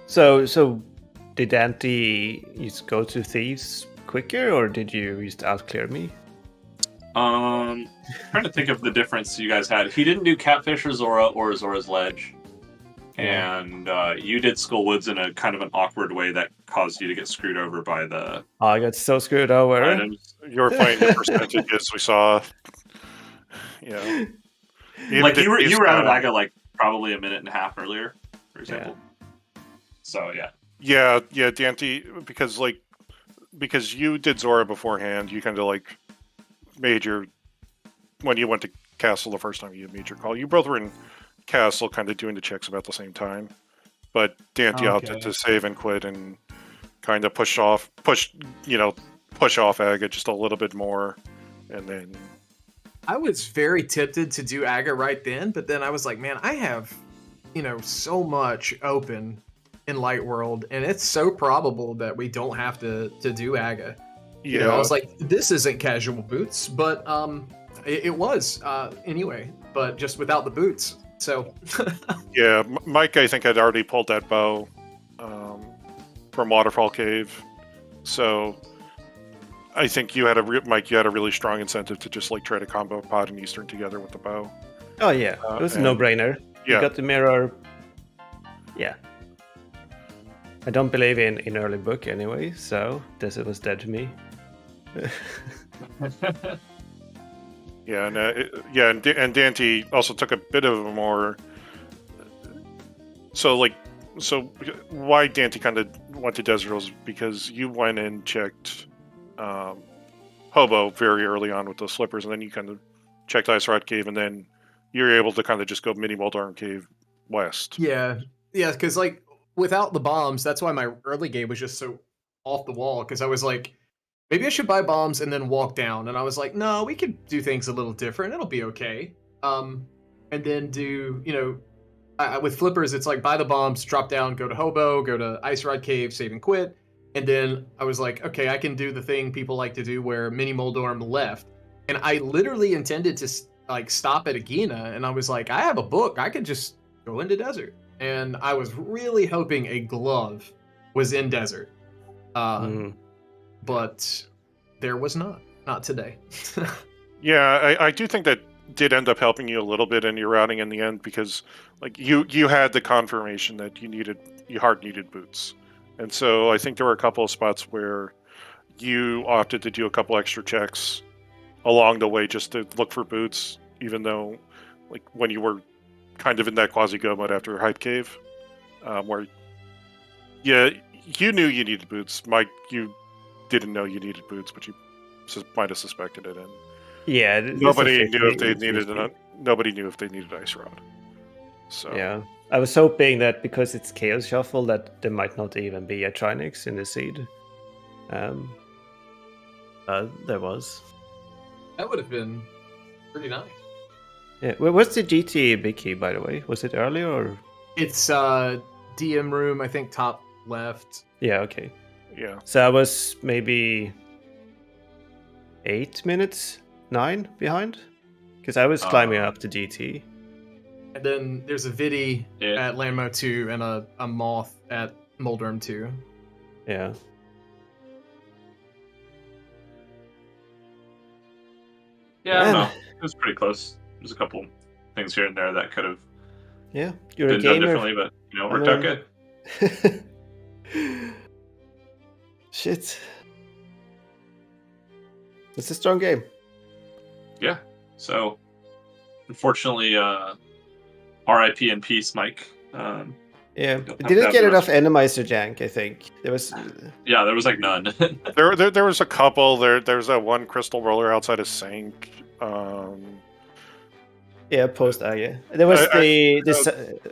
So did daaanty just go to Thieves quicker, or did you just outclear me? Trying to think of the difference you guys had. He didn't do Catfish or Zora or Zora's Ledge. And you did Skull Woods in a kind of an awkward way that caused you to get screwed over by the... Oh, I got so screwed over. Items. You were playing the percentages we saw. Yeah. Like you were out of Aga like probably a minute and a half earlier, for example. Yeah. So yeah. Yeah, daaanty, because you did Zora beforehand, you kind of like made your... When you went to Castle the first time, you made your call. You both were in Castle kind of doing the checks about the same time, but daaanty opted to save and quit and kind of push off Aga just a little bit more, and then I was very tempted to do Aga right then, but then I was like, man, I have so much open in Light World, and it's so probable that we don't have to do Aga. Yeah. I was like, this isn't casual boots, but it was anyway, but just without the boots. So yeah, Mike, I think, had already pulled that bow from Waterfall Cave, so I think you had Mike, you had a really strong incentive to just like try to combo Pod and Eastern together with the bow. Oh yeah, it was a no-brainer. Yeah. You got the mirror. Yeah. I don't believe in early book anyway, so this was dead to me. Yeah, and daaanty also took a bit of a more. So why daaanty kind of went to Desert was because you went and checked Hobo very early on with those slippers, and then you kind of checked Ice Rod Cave, and then you're able to kind of just go mini Moldarm Cave west. Yeah, because like without the bombs, that's why my early game was just so off the wall, because I was like, maybe I should buy bombs and then walk down. And I was like, no, we could do things a little different. It'll be okay. And then do, with flippers, it's like buy the bombs, drop down, go to Hobo, go to Ice Rod Cave, save and quit. And then I was like, okay, I can do the thing people like to do where mini Moldorm left. And I literally intended to like stop at Agina. And I was like, I have a book. I could just go into Desert. And I was really hoping a glove was in Desert. But there was not today. Yeah, I do think that did end up helping you a little bit in your routing in the end, because like you had the confirmation that you hard needed boots, and so I think there were a couple of spots where you opted to do a couple extra checks along the way just to look for boots, even though like when you were kind of in that quasi go mode after Hype Cave, where Yeah, you knew you needed boots. Mike, you didn't know you needed boots, but you might have suspected it. And Yeah, nobody knew if they needed nobody knew if they needed Ice Rod. So yeah, I was hoping that because it's Chaos Shuffle that there might not even be a Trinix in the seed. There was. That would have been pretty nice. Yeah, what's the GT big key, by the way? Was it earlier or? It's DM room, I think, top left. Yeah, okay. yeah, So I was maybe 8 minutes, 9 behind, because I was climbing up to GT. And then there's a Vidi Yeah. at Landmo 2 and a Moth at Moldurm 2. Yeah. Yeah, I don't know. It was pretty close. There's a couple things here and there that could have Yeah, you're a been done gamer. differently, but it worked out good. Shit. It's a strong game. Yeah. So, unfortunately, RIP in peace, Mike. Yeah, You'll it have to didn't have get the enough rest. Enemizer jank, I think. There was... Yeah, there was like none. there was a couple. There's that one crystal roller outside of Sank. Yeah, post yeah. There was I-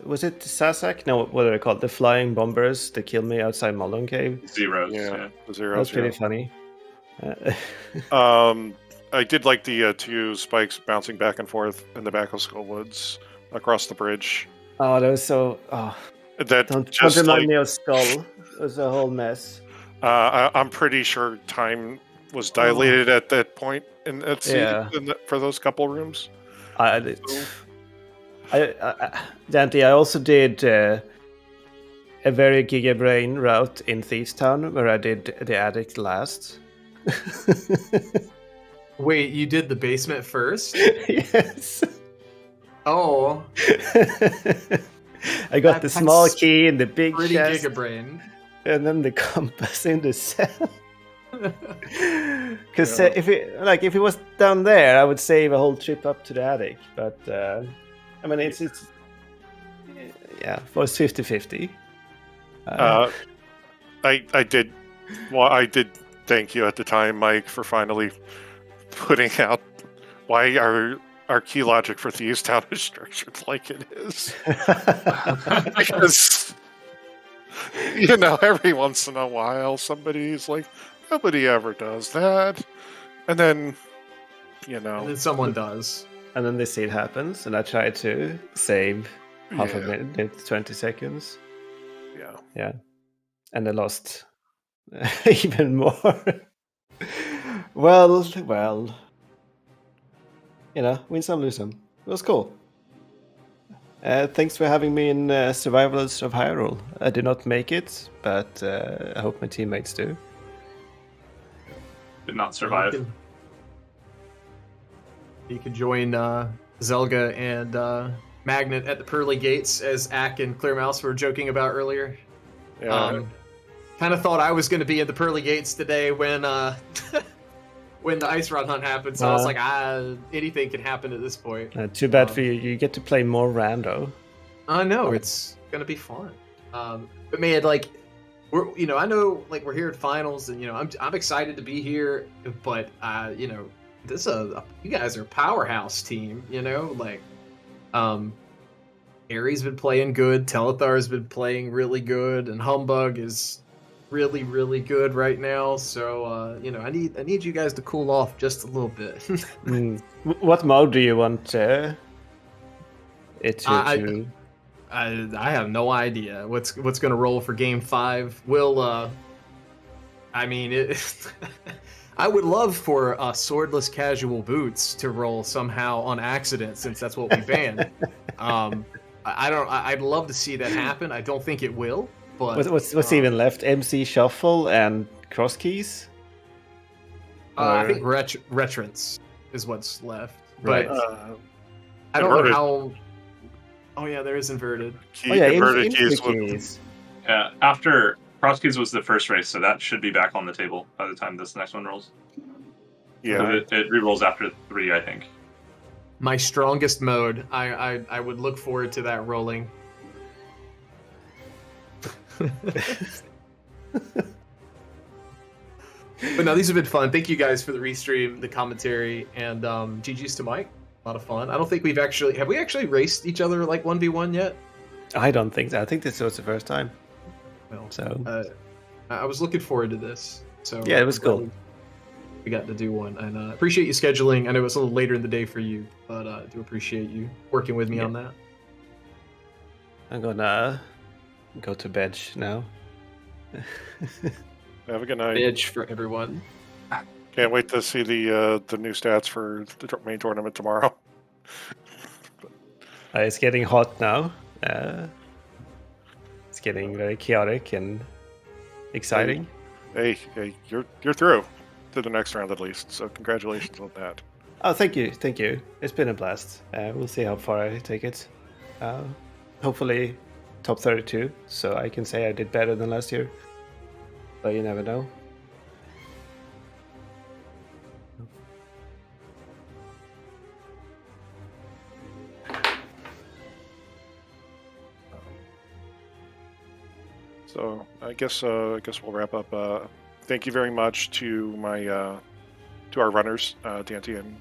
was it the Sasak? No, what are they called? The flying bombers that killed me outside Mullen Cave. Zeros. Yeah, Yeah. the That zero. was pretty funny. I did like the two spikes bouncing back and forth in the back of Skullwoods across the bridge. Oh, that was so... Oh, That don't just remind like, me of Skull. It was a whole mess. I'm pretty sure time was dilated at that point in that scene Yeah. for those couple rooms. Dante, I also did a very gigabrain route in Thieves Town where I did the attic last. Wait, you did the basement first? Yes. Oh, I got the That's small key in the big pretty chest, gigabrain. and then the compass in the cell. Because Yeah. if it was down there, I would save a whole trip up to the attic. But I mean, it's yeah, it was 50-50. I did. Well, I did thank you at the time, Mike, for finally putting out why our key logic for Thieves Town is structured like it is. Because every once in a while somebody's like, nobody ever does that, and then And then someone does. And then this scene happens, and I try to save half a Yeah. minute, 20 seconds. yeah. Yeah. And I lost even more. Well. Win some, lose some. It was cool. Thanks for having me in Survivors of Hyrule. I did not make it, but I hope my teammates do. Did not survive. You could join Zelga and Magnet at the pearly gates, as Ack and Clear Mouse were joking about earlier. Yeah. Kind of thought I was going to be at the pearly gates today when when the ice rod hunt happened. So I was like, anything can happen at this point. Too bad for you. You get to play more rando. I know it's going to be fun. But man, like we're I know like we're here at finals, and I'm excited to be here. But this you guys are a powerhouse team. Aries been playing good, Telethar's been playing really good, and Humbug is really, really good right now. So I need you guys to cool off just a little bit. What mode do you want it to? I have no idea what's going to roll for Game 5. We'll I would love for swordless casual boots to roll somehow on accident, since that's what we banned. I'd love to see that happen. I don't think it will. But What's even left? MC Shuffle and cross keys? I think Retrance is what's left. Right. But I don't know how. Oh yeah, there is inverted. Inverted keys would. keys. Yeah, after Cross Keys was the first race, so that should be back on the table by the time this next one rolls. Yeah. It re-rolls after 3, I think. My strongest mode. I would look forward to that rolling. But no, these have been fun. Thank you guys for the restream, the commentary, and GG's to Mike. A lot of fun. I don't think have we actually raced each other like 1v1 yet? I don't think so. I think this was the first time. Well, So I was looking forward to this. So yeah, it was cool. We got to do one, and appreciate you scheduling. I know it's a little later in the day for you, but I do appreciate you working with me on that. I'm gonna go to bed now. Have a good night. Bitch for everyone. Can't wait to see the new stats for the main tournament tomorrow. It's getting hot now. It's getting very chaotic and exciting. Hey, you're through to the next round at least. So congratulations on that. Oh, thank you. It's been a blast. We'll see how far I take it. Hopefully, top 32, so I can say I did better than last year. But you never know. So I guess we'll wrap up. Thank you very much to my to our runners, daaanty and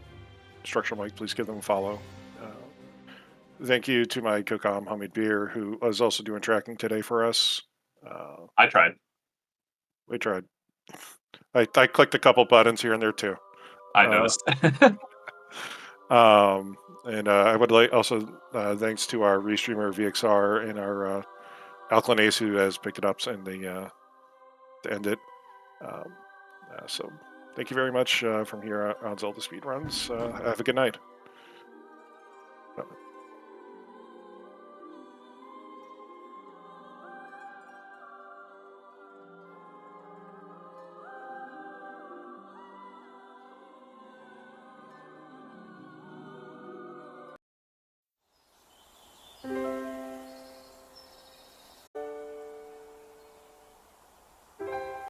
StructuralMike. Please give them a follow. Thank you to my co-com Homemade Beer, who was also doing tracking today for us. I tried. We tried. I clicked a couple buttons here and there too. I noticed. And I would like also thanks to our restreamer VXR and our Alkaline Ace, who has picked it up and to end it. So thank you very much from here on Zelda Speedruns. Have a good night.